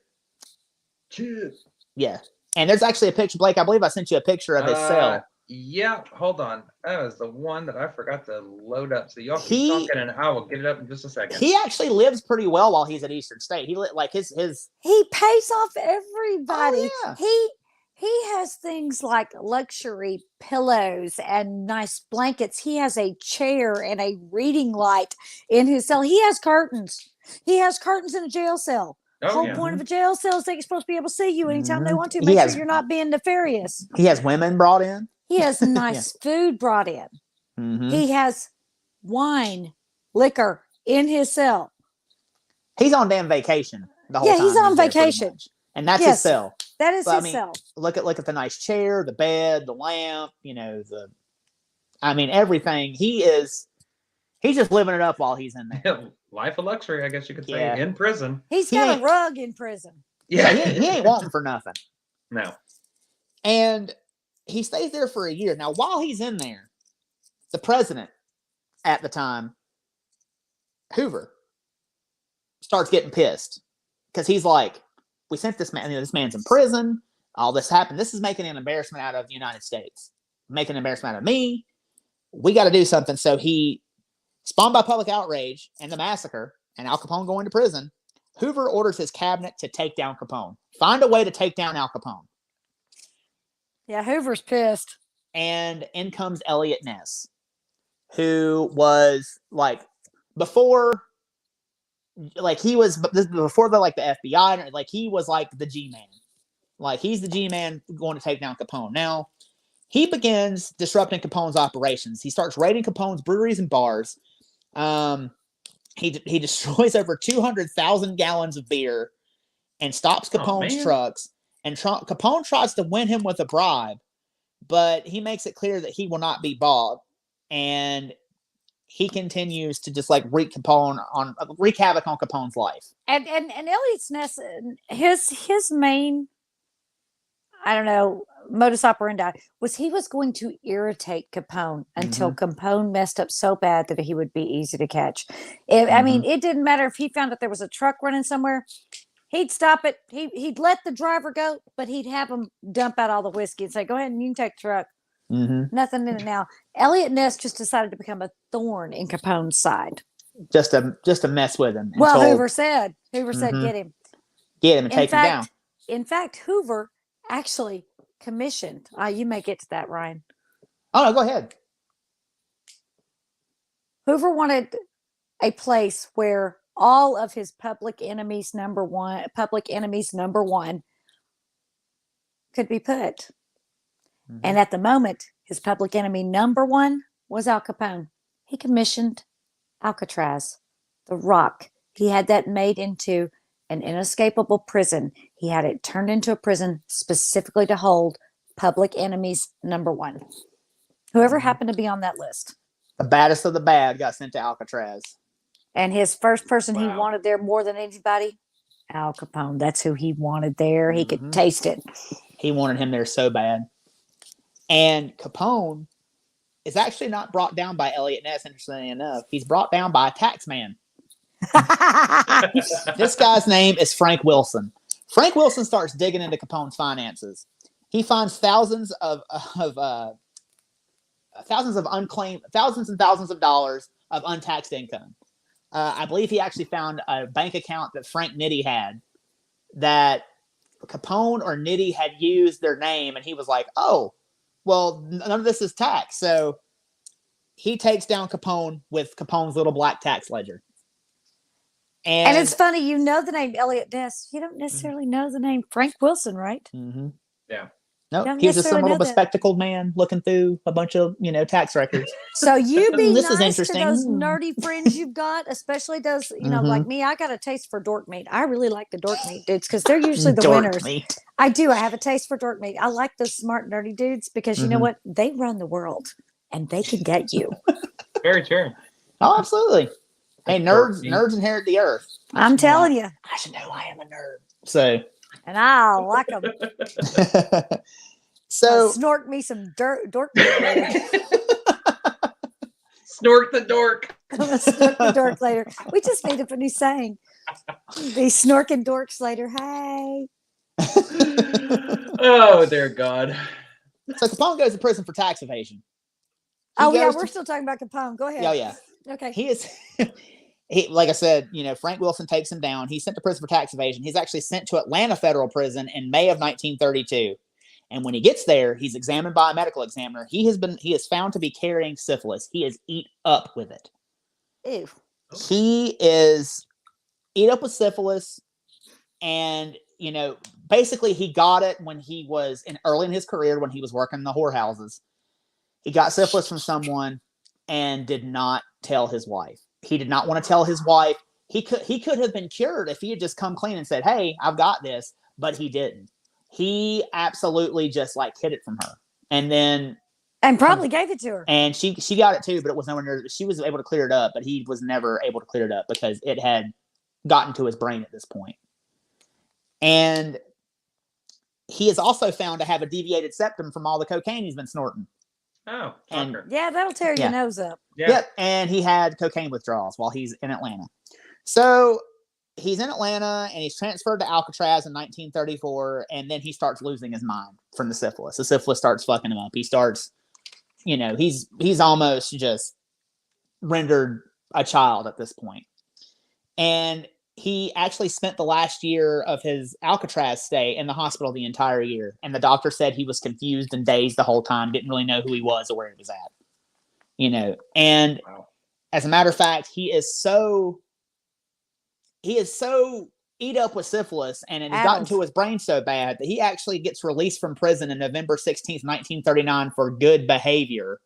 Cheers. Yeah. And there's actually a picture, Blake. I believe I sent you a picture of his cell. Yeah, hold on. That was the one that I forgot to load up. So y'all keep talking, and I will get it up in just a second. He actually lives pretty well while he's at Eastern State. He he pays off everybody. Oh, yeah. He has things like luxury pillows and nice blankets. He has a chair and a reading light in his cell. He has curtains. He has curtains in a jail cell. The whole point of a jail cell is they're supposed to be able to see you anytime they want to. Make sure you're not being nefarious. He has women brought in. He has nice food brought in. He has wine, liquor in his cell. He's on damn vacation the whole time. Yeah, he's on vacation. And that's his cell. That is his cell. Look at the nice chair, the bed, the lamp, everything. He's just living it up while he's in there. Life of luxury, I guess you could say, in prison. He's got a rug in prison. Yeah, he ain't wanting for nothing. No. And he stays there for a year. Now, while he's in there, the president at the time, Hoover, starts getting pissed because he's like, we sent this man, this man's in prison. All this happened. This is making an embarrassment out of the United States, making an embarrassment out of me. We got to do something. So he, spawned by public outrage and the massacre and Al Capone going to prison, Hoover orders his cabinet to take down Capone. Find a way to take down Al Capone. Yeah, Hoover's pissed. And in comes Elliot Ness, who was before the FBI, he was like the G-man. He's the G-man going to take down Capone. Now, he begins disrupting Capone's operations. He starts raiding Capone's breweries and bars. He destroys over 200,000 gallons of beer and stops Capone's trucks. And Capone tries to win him with a bribe, but he makes it clear that he will not be bought. And he continues to just wreak havoc on Capone's life. And Elliot Ness, his main, I don't know, modus operandi was he was going to irritate Capone until Capone messed up so bad that he would be easy to catch. I mean, it didn't matter if he found that there was a truck running somewhere. He'd stop it. He'd let the driver go, but he'd have him dump out all the whiskey and say, go ahead and you can take the truck. Nothing in it now. Elliot Ness just decided to become a thorn in Capone's side. Just to mess with him. Well, Hoover said, get him. Get him and take him down. In fact, Hoover actually commissioned. You may get to that, Ryan. Oh, no, go ahead. Hoover wanted a place where all of his public enemies number one could be put. And at the moment, his public enemy number one was Al Capone. He commissioned Alcatraz, the Rock. He had that made into an inescapable prison. He had it turned into a prison specifically to hold public enemies number one. Whoever happened to be on that list. The baddest of the bad got sent to Alcatraz. And his first person he wanted there more than anybody, Al Capone. That's who he wanted there. He could taste it. He wanted him there so bad. And Capone is actually not brought down by Elliot Ness, interestingly enough. He's brought down by a tax man. This guy's name is Frank Wilson. Frank Wilson starts digging into Capone's finances. He finds thousands and thousands of dollars of untaxed income. I believe he actually found a bank account that Frank Nitti had that Capone or Nitti had used their name, and he was like, oh, well, none of this is tax. So he takes down Capone with Capone's little black tax ledger. And it's funny, you know the name Elliot Ness. You don't necessarily know the name Frank Wilson, right? Yeah. No, he's just some little bespectacled man looking through a bunch of, tax records. So you be this nice is interesting. to those nerdy friends you've got, especially those, like me. I got a taste for dork meat. I really like the dork meat dudes because they're usually the winners. Meat. I do. I have a taste for dork meat. I like those smart, nerdy dudes because you know what? They run the world and they can get you. Very true. Oh, absolutely. Hey, nerds inherit the earth. I'm telling you. I should know I am a nerd. So. And I like them. So snort me some dork meat later. Snort the dork. I'm gonna snort the dork later. We just made up a new saying. These snorking dorks later. Hey. Oh, dear God. So Capone goes to prison for tax evasion. We're still talking about Capone. Go ahead. Oh, yeah. Okay. He is, like I said, Frank Wilson takes him down. He's sent to prison for tax evasion. He's actually sent to Atlanta Federal Prison in May of 1932. And when he gets there, he's examined by a medical examiner. He is found to be carrying syphilis. He is eat up with it. Ew. He is eat up with syphilis. And, basically he got it when he was early in his career, when he was working in the whorehouses. He got syphilis from someone and did not tell his wife. He did not want to tell his wife. He could have been cured if he had just come clean and said, "Hey, I've got this," but he didn't. He absolutely just hid it from her, and probably gave it to her. And she got it too, but it was nowhere near. She was able to clear it up, but he was never able to clear it up because it had gotten to his brain at this point. And he is also found to have a deviated septum from all the cocaine he's been snorting. Oh, and yeah, that'll tear your nose up. Yeah. Yep, and he had cocaine withdrawals while he's in Atlanta. So he's in Atlanta and he's transferred to Alcatraz in 1934, and then he starts losing his mind from the syphilis. The syphilis starts fucking him up. He starts, he's almost just rendered a child at this point. And he actually spent the last year of his Alcatraz stay in the hospital the entire year. And the doctor said he was confused and dazed the whole time, didn't really know who he was or where he was at. And wow. As a matter of fact, he is so eat up with syphilis and it has gotten to his brain so bad that he actually gets released from prison on November 16th, 1939 for good behavior,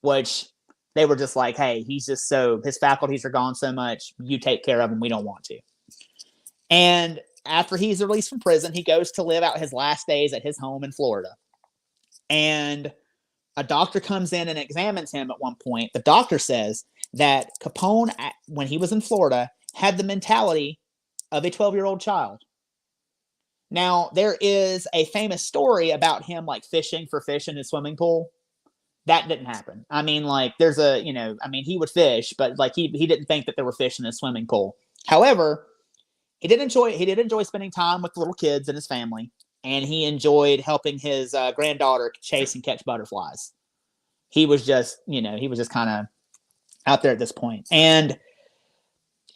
which they were just like, "Hey, he's just his faculties are gone so much, you take care of him, we don't want to." And after he's released from prison, he goes to live out his last days at his home in Florida. And a doctor comes in and examines him at one point. The doctor says that Capone, when he was in Florida, had the mentality of a 12-year-old child. Now, there is a famous story about him fishing for fish in his swimming pool. That didn't happen. I mean, there's he would fish, but he didn't think that there were fish in his swimming pool. However, he did enjoy spending time with little kids and his family, and he enjoyed helping his granddaughter chase and catch butterflies. He was just kind of out there at this point. And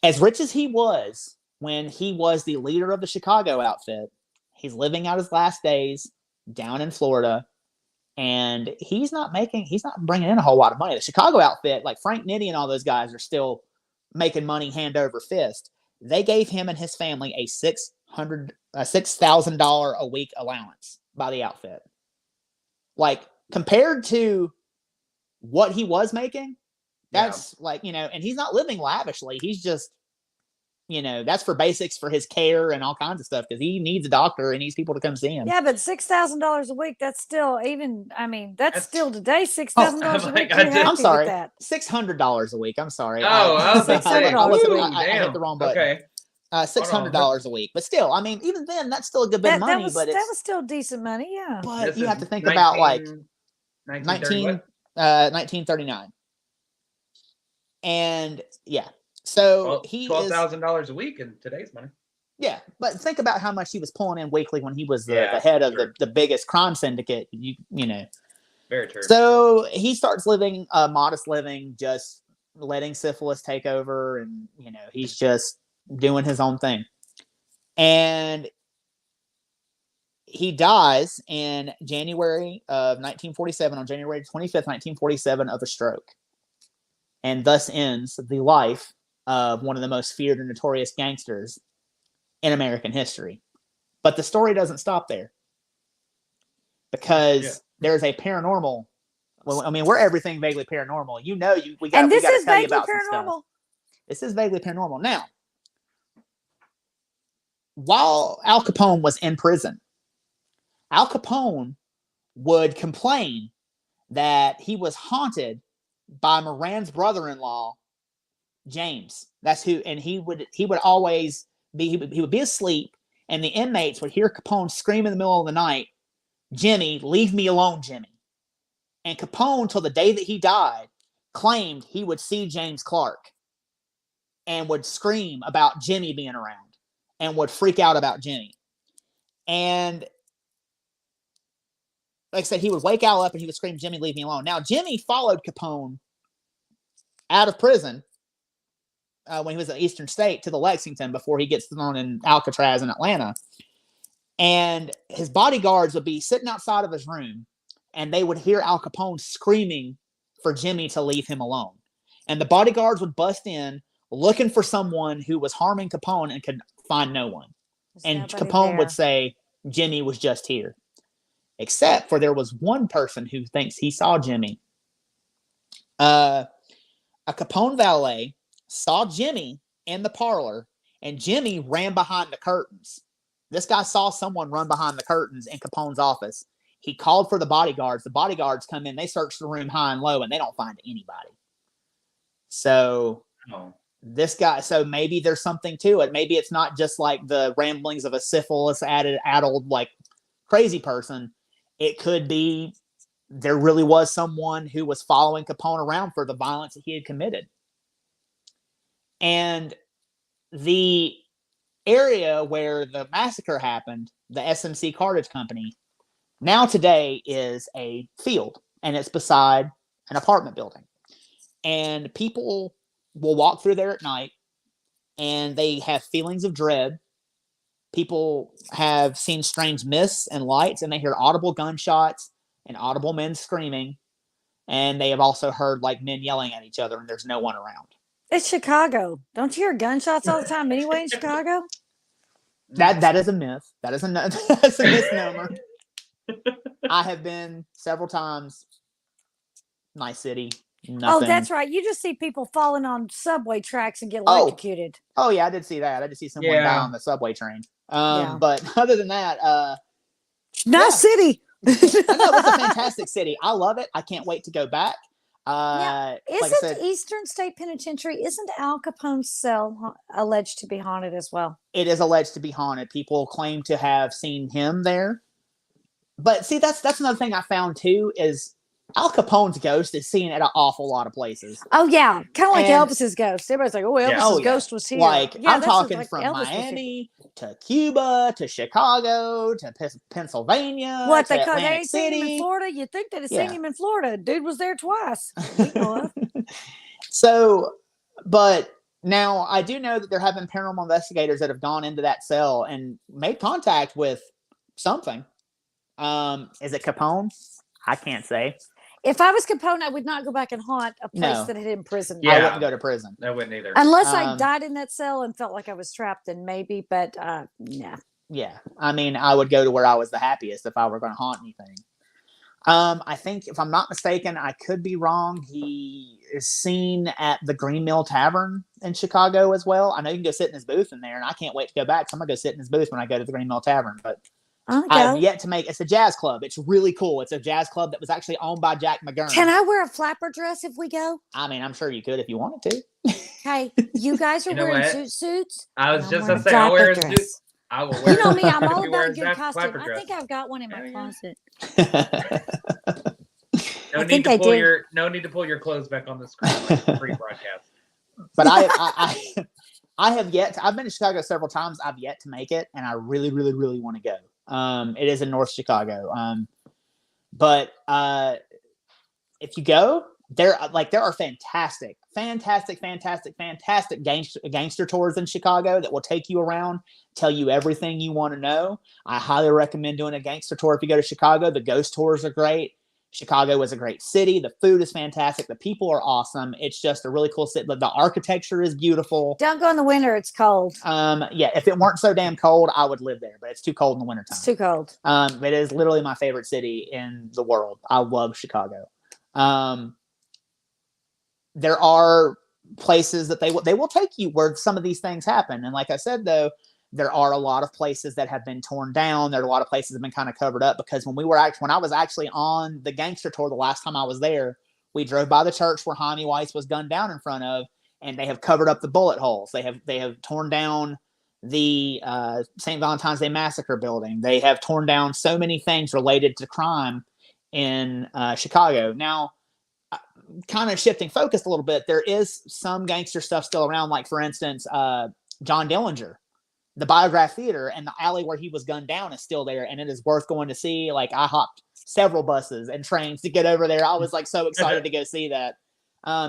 as rich as he was when he was the leader of the Chicago outfit, he's living out his last days down in Florida. And he's not bringing in a whole lot of money. The Chicago outfit, like Frank Nitti and all those guys, are still making money hand over fist. They gave him and his family a $6,000 a week allowance by the outfit. Compared to what he was making, that's and he's not living lavishly. He's just, that's for basics for his care and all kinds of stuff because he needs a doctor and needs people to come see him. Yeah, but $6,000 a week, that's still that's still today $6,000 a week. I'm sorry. $600 a week. I'm sorry. $600 a week. I hit the wrong button. Okay. $600 a week. But still, even then, that's still a good bit of money. That was still decent money, yeah. But you have to think about 1939. And yeah. So he $12,000 a week in today's money. Yeah, but think about how much he was pulling in weekly when he was the head of the biggest crime syndicate. Very true. So he starts living a modest living, just letting syphilis take over, and he's just doing his own thing. And he dies in January of 1947, on January 25th, 1947, of a stroke, and thus ends the life of one of the most feared and notorious gangsters in American history. But the story doesn't stop there, because there's a paranormal. Well, we're everything vaguely paranormal. We got to tell you about some stuff. This is vaguely paranormal. Now, while Al Capone was in prison, Al Capone would complain that he was haunted by Moran's brother-in-law, James. That's who, and he would always be, he would be asleep, and the inmates would hear Capone scream in the middle of the night, "Jimmy, leave me alone, Jimmy." And Capone, till the day that he died, claimed he would see James Clark and would scream about Jimmy being around and would freak out about Jimmy. And like I said, he would wake Al up and he would scream, "Jimmy, leave me alone." Now, Jimmy followed Capone out of prison when he was in Eastern State to the Lexington before he gets thrown in Alcatraz in Atlanta. And his bodyguards would be sitting outside of his room, and they would hear Al Capone screaming for Jimmy to leave him alone. And the bodyguards would bust in looking for someone who was harming Capone and could find no one. And Capone would say, "Jimmy was just here." Except for there was one person who thinks he saw Jimmy. A Capone valet saw Jimmy in the parlor, and Jimmy ran behind the curtains. This guy saw someone run behind the curtains in Capone's office. He called for the bodyguards. The bodyguards come in. They search the room high and low, and they don't find anybody. So this guy, so maybe there's something to it. Maybe it's not just like the ramblings of a syphilis-addled, like crazy person. It could be there really was someone who was following Capone around for the violence that he had committed. And the area where the massacre happened, the SMC Cartage Company, now today is a field, and it's beside an apartment building. And people will walk through there at night, and they have feelings of dread. People have seen strange mists and lights, and they hear audible gunshots and audible men screaming. And they have also heard like men yelling at each other, and there's no one around. It's Chicago. Don't you hear gunshots all the time anyway in Chicago? That is a myth. That's a misnomer. I have been several times. Nice city. Nothing. Oh, that's right. You just see people falling on subway tracks and get electrocuted. Oh yeah, I did see that. I did see someone die on the subway train. But other than that, nice city. No, it's a fantastic city. I love it. I can't wait to go back. Isn't Eastern State Penitentiary, isn't Al Capone's cell alleged to be haunted as well? It is alleged to be haunted. People claim to have seen him there. But see, that's another thing I found too, is Al Capone's ghost is seen at an awful lot of places. Oh yeah, kind of like Elvis's ghost. Everybody's like, "Oh, Elvis's ghost was here." Like I'm talking from Miami to Cuba to Chicago to Pennsylvania. What they ain't seen him in Florida? You'd think they'd have seen him in Florida. Dude was there twice. So, but now I do know that there have been paranormal investigators that have gone into that cell and made contact with something. Is it Capone? I can't say. If I was Capone, I would not go back and haunt a place that had imprisoned me. I wouldn't go to prison. I wouldn't either. Unless I died in that cell and felt like I was trapped, then maybe. But yeah. Yeah, I mean, I would go to where I was the happiest if I were going to haunt anything. I think, if I'm not mistaken, I could be wrong, he is seen at the Green Mill Tavern in Chicago as well. I know you can go sit in his booth in there, and I can't wait to go back. So I'm going to go sit in his booth when I go to the Green Mill Tavern. But I have yet to make. It's a jazz club. It's really cool. It's a jazz club that was actually owned by Jack McGurn. Can I wear a flapper dress if we go? I mean, I'm sure you could if you wanted to. Hey, you guys are wearing suits. I was just gonna say, I'll wear a suit. I will wear. You know me. I'm all about a good costume. I think I've got one in my closet. No need to pull your clothes back on the screen like the pre-broadcast. But I have yet to, I've been to Chicago several times. I've yet to make it, and I really, really, really want to go. It is in North Chicago. But if you go, there are fantastic gangster tours in Chicago that will take you around, tell you everything you want to know. I highly recommend doing a gangster tour if you go to Chicago. The ghost tours are great. Chicago is a great city. The food is fantastic. The people are awesome. It's just a really cool city. The architecture is beautiful. Don't go in the winter. It's cold. Yeah, if it weren't so damn cold, I would live there, but it's too cold in the wintertime. It's too cold. It is literally my favorite city in the world. I love Chicago. There are places that they will take you where some of these things happen. And like I said, though, there are a lot of places that have been torn down. There are a lot of places that have been kind of covered up because when I was actually on the gangster tour the last time I was there, we drove by the church where Jaime Weiss was gunned down in front of, and they have covered up the bullet holes. They have torn down the St. Valentine's Day Massacre building. They have torn down so many things related to crime in Chicago. Now, kind of shifting focus a little bit, there is some gangster stuff still around. Like, for instance, John Dillinger the Biograph Theater, and the alley where he was gunned down is still there, and it is worth going to see. Like, I hopped several buses and trains to get over there. I was like so excited to go see that.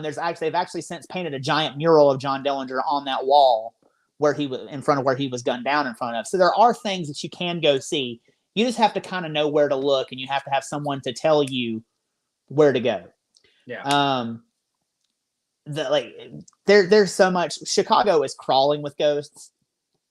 They've actually since painted a giant mural of John Dillinger on that wall where he was in front of where he was gunned down in front of. So there are things that you can go see. You just have to kind of know where to look, and you have to have someone to tell you where to go. Yeah. There's so much. Chicago is crawling with ghosts.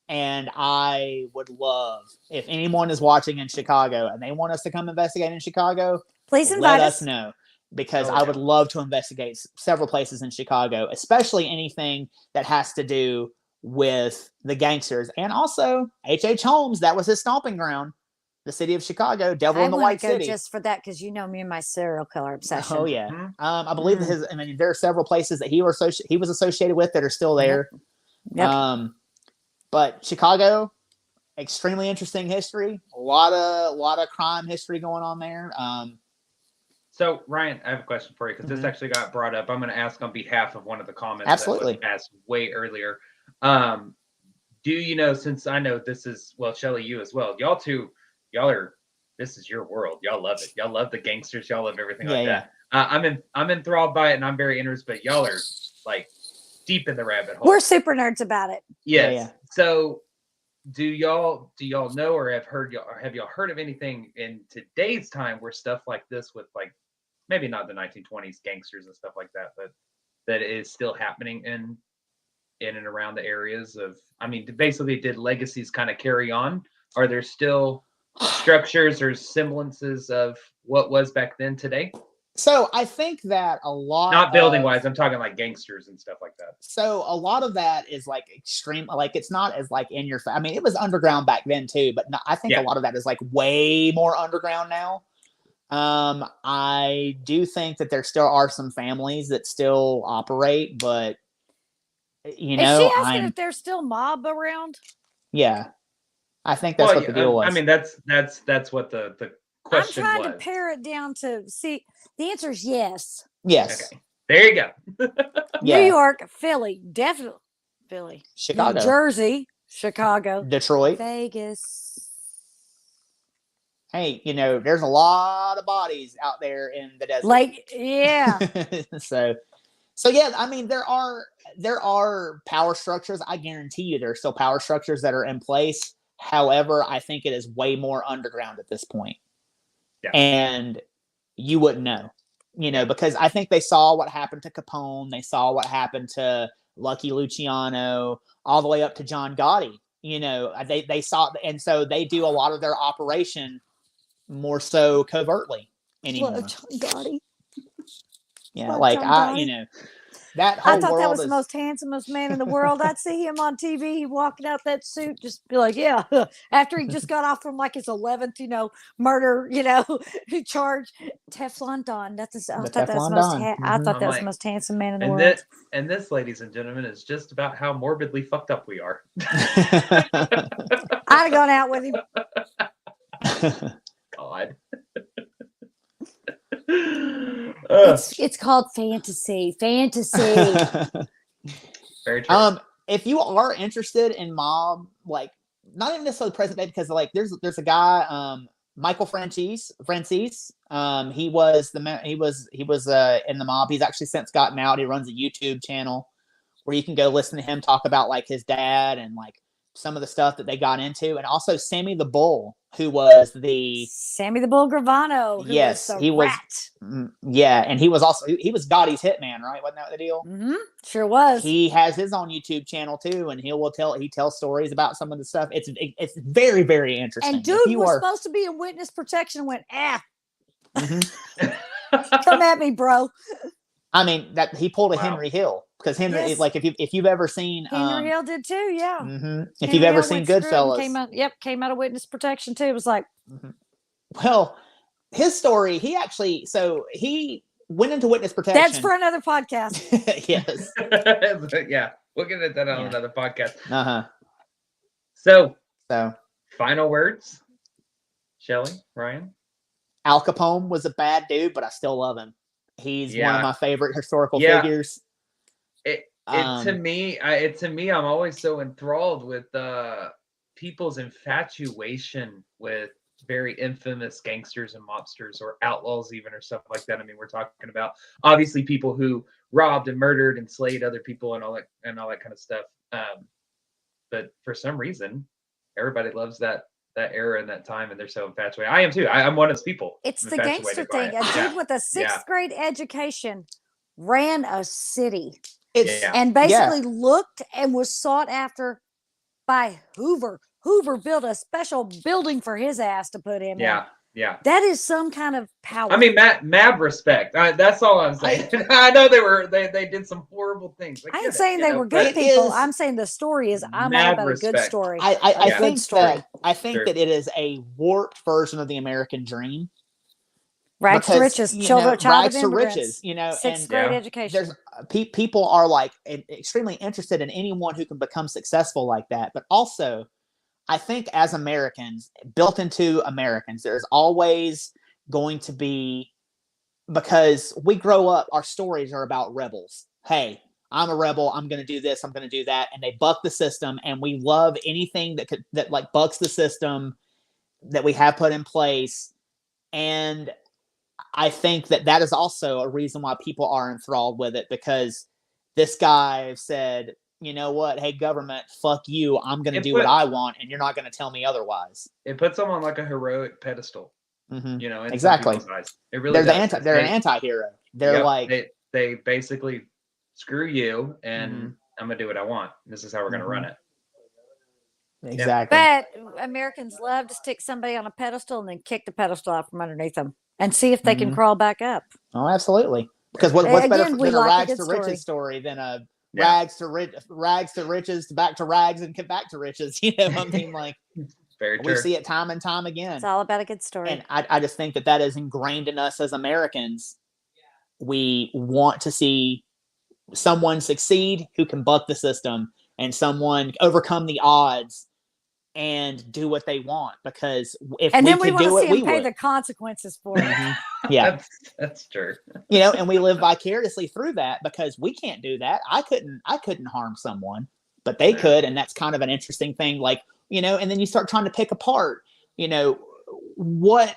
And I would love, if anyone is watching in Chicago and they want us to come investigate in Chicago, please invite us know, because I would love to investigate several places in Chicago, especially anything that has to do with the gangsters. And also H.H. Holmes, that was his stomping ground, the city of Chicago, Devil in the White City. Just for that, because you know me and my serial killer obsession. Oh yeah. I believe there are several places that he was associated with that are still there. Yep. But Chicago, extremely interesting history. A lot of crime history going on there. So Ryan, I have a question for you, because this actually got brought up. I'm going to ask on behalf of one of the comments Absolutely. that was asked way earlier. Do you know, since I know this is, well, Shelly, you as well, this is your world. Y'all love it. Y'all love the gangsters. Y'all love everything that. I'm enthralled by it, and I'm very interested, but y'all are like deep in the rabbit hole. We're super nerds about it. Yes. Yeah. So do y'all know, or have y'all heard of anything in today's time where stuff like this, with like maybe not the 1920s gangsters and stuff like that, but that is still happening in and around the areas of, I mean, basically, did legacies kind of carry on? Are there still structures or semblances of what was back then today? So I think that a lot, not building wise, I'm talking like gangsters and stuff like that. So a lot of that is like extreme, like it's not as like in your, I mean, it was underground back then too, but I think a lot of that is like way more underground now. I do think that there still are some families that still operate, but you know, is she asking if there's still mob around? Yeah, I think that's what the deal was. I mean, that's what the question I'm was. trying to pare it down to see. The answer is yes. Yes. Okay. There you go. New York, Philly, definitely Philly, Chicago, New Jersey, Chicago, Detroit, Vegas. Hey, you know, there's a lot of bodies out there in the desert. Like, yeah. So yeah, I mean, there are power structures. I guarantee you there are still power structures that are in place. However, I think it is way more underground at this point. Yeah. And you wouldn't know, you know, because I think they saw what happened to Capone. They saw what happened to Lucky Luciano, all the way up to John Gotti. You know, they saw, and so they do a lot of their operation more so covertly anymore. John Gotti. Yeah, like you know, that whole I thought that was is the most handsomest man in the world. I'd see him on TV walking out that suit, just be like, yeah. After he just got off from like his 11th, you know, murder, you know, charge. Teflon Don. I thought that was the most handsome man in the world. And this, ladies and gentlemen, is just about how morbidly fucked up we are. I'd have gone out with him. God. It's called fantasy. Very true. If you are interested in mob, like not even necessarily present day, because like there's a guy, Michael Francis. He was in the mob. He's actually since gotten out. He runs a YouTube channel where you can go listen to him talk about like his dad and like some of the stuff that they got into, and also Sammy the Bull, who was Sammy the Bull Gravano. Yes, he was. Yeah, and he was Gotti's hitman, right? Wasn't that the deal? Mm-hmm. Sure was. He has his own YouTube channel too, and he tells stories about some of the stuff. It's very, very interesting. And dude was supposed to be in witness protection and went, Mm-hmm. Come at me, bro. I mean, that he pulled a Henry Hill, because Henry is like, if you've ever seen Henry Hill did too, yeah. Mm-hmm. If you've ever seen Goodfellas, came out of witness protection too. It was like, well, his story, he went into witness protection. That's for another podcast. Yes. Yeah, we'll get into that on another podcast. So final words, Shelly, Ryan. Al Capone was a bad dude, but I still love him. He's one of my favorite historical figures. To me, I'm always so enthralled with people's infatuation with very infamous gangsters and mobsters or outlaws even or stuff like that. I mean, we're talking about obviously people who robbed and murdered and slayed other people and all that kind of stuff. But for some reason, everybody loves that era and that time, and they're so infatuated. I am too. I'm one of those people. It's the gangster thing. A dude with a sixth grade education ran a city and basically looked and was sought after by Hoover. Hoover built a special building for his ass to put him in. Yeah. That is some kind of power. I mean, mad respect. That's all I'm saying. I know they did some horrible things. I ain't saying they were good people. I'm saying the story is I'm all about respect. A good story. I think that it is a warped version of the American dream. Rags to riches, children, rags to riches. Sixth grade education. There's people are like extremely interested in anyone who can become successful like that, but also. I think as Americans, built into Americans, there's always going to be, because we grow up, our stories are about rebels. Hey, I'm a rebel. I'm going to do this. I'm going to do that. And they buck the system. And we love anything that like bucks the system that we have put in place. And I think that is also a reason why people are enthralled with it, because this guy said, you know what? Hey, government, fuck you. I'm going to do what I want, and you're not going to tell me otherwise. It puts them on like a heroic pedestal. Mm-hmm. Exactly. It really they're an anti-hero. They're like they basically screw you, and I'm going to do what I want. This is how we're going to run it. Exactly. But Americans love to stick somebody on a pedestal and then kick the pedestal out from underneath them and see if they can crawl back up. Oh, absolutely. Because what's better than a rags to riches story than a rags to riches, back to rags, and get back to riches. I mean, like, very we see it time and time again. It's all about a good story. And I just think that is ingrained in us as Americans. We want to see someone succeed who can buck the system and someone overcome the odds and do what they want, because if we could do it, we would pay the consequences for it. Yeah, that's true. And we live vicariously through that, because we can't do that. I couldn't harm someone, but they could, and that's kind of an interesting thing. Like, and then you start trying to pick apart, what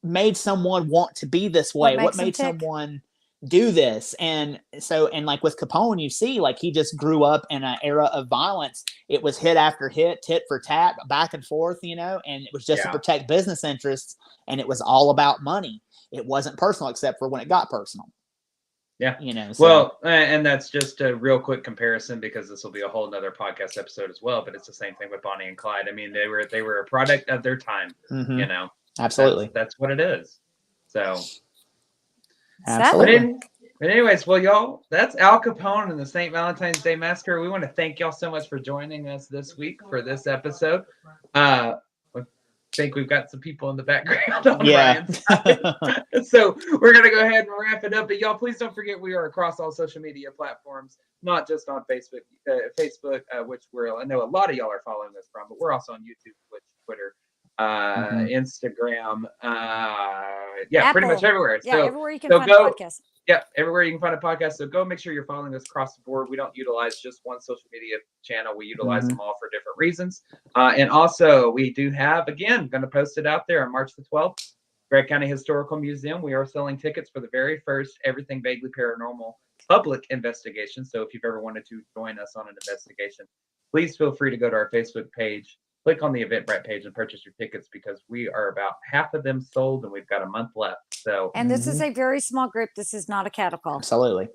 made someone want to be this way? What made someone do this? And like with Capone, you see, like, he just grew up in an era of violence. It was hit after hit, tit for tat, back and forth, and it was just to protect business interests, and it was all about money. It wasn't personal, except for when it got personal. Yeah. Well, and that's just a real quick comparison, because this will be a whole nother podcast episode as well, but it's the same thing with Bonnie and Clyde. I mean, they were a product of their time, Absolutely. That's what it is. So absolutely. But anyways, well, y'all, that's Al Capone and the St. Valentine's Day Massacre. We want to thank y'all so much for joining us this week for this episode. I think we've got some people in the background on Ryan's side. So we're going to go ahead and wrap it up. But y'all, please don't forget, we are across all social media platforms, not just on Facebook, which I know a lot of y'all are following us from, but we're also on YouTube, Twitch, Twitter, Instagram, Apple. Pretty much everywhere. Everywhere you can find a podcast. Yeah, everywhere you can find a podcast. So go make sure you're following us across the board. We don't utilize just one social media channel. We utilize them all for different reasons. And also, we do have, again, going to post it out there on March the 12th, Gregg County Historical Museum. We are selling tickets for the very first Everything Vaguely Paranormal public investigation. So if you've ever wanted to join us on an investigation, please feel free to go to our Facebook page, click on the Eventbrite page, and purchase your tickets, because we are about half of them sold and we've got a month left. So, and this is a very small group. This is not a cattle call. Absolutely.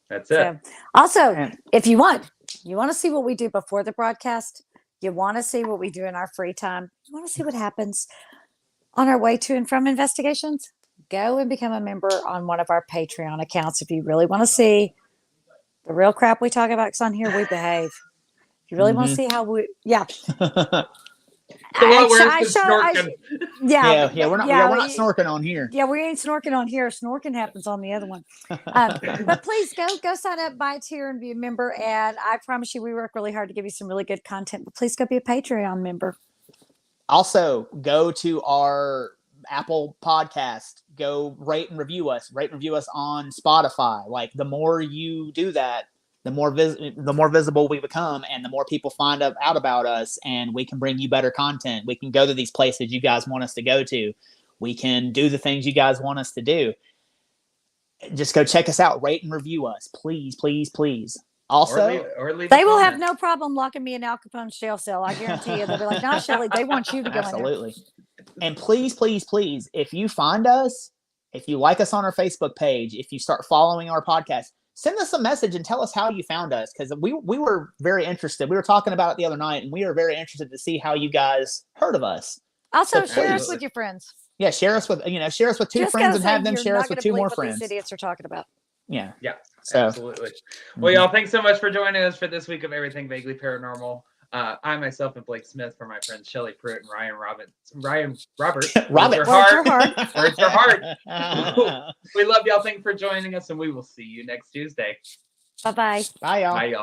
That's it. Also, if you want to see what we do before the broadcast, you want to see what we do in our free time, you want to see what happens on our way to and from investigations, go and become a member on one of our Patreon accounts. If you really want to see the real crap we talk about, because on here we behave. If you really want to see how we, We're not snorking on here. Yeah, we ain't snorking on here. Snorking happens on the other one. But please go sign up, buy a tier, and be a member. And I promise you, we work really hard to give you some really good content. But please go be a Patreon member. Also, go to our Apple podcast. Go rate and review us. Rate and review us on Spotify. Like, the more you do that, the more visible we become, and the more people find out about us, and we can bring you better content. We can go to these places you guys want us to go to. We can do the things you guys want us to do. Just go check us out, rate and review us, please, please, please. Also, or leave they will have no problem locking me in Al Capone's jail cell. I guarantee you. They'll be like, "No, Shelley, they want you to go absolutely. in there." And please, please, please, if you find us, if you like us on our Facebook page, if you start following our podcast, send us a message and tell us how you found us, because we were very interested. We were talking about it the other night, and we are very interested to see how you guys heard of us. Also, share us with your friends. Yeah, share us with two friends and have them share us with two more friends. These idiots are talking about. Yeah. So, absolutely. Well, y'all, thanks so much for joining us for this week of Everything Vaguely Paranormal. I myself and Blake Smith, for my friends Shelley Pruitt and Ryan Robert. Words are hard. We love y'all. Thanks for joining us, and we will see you next Tuesday. Bye-bye. Bye, y'all. Bye, y'all.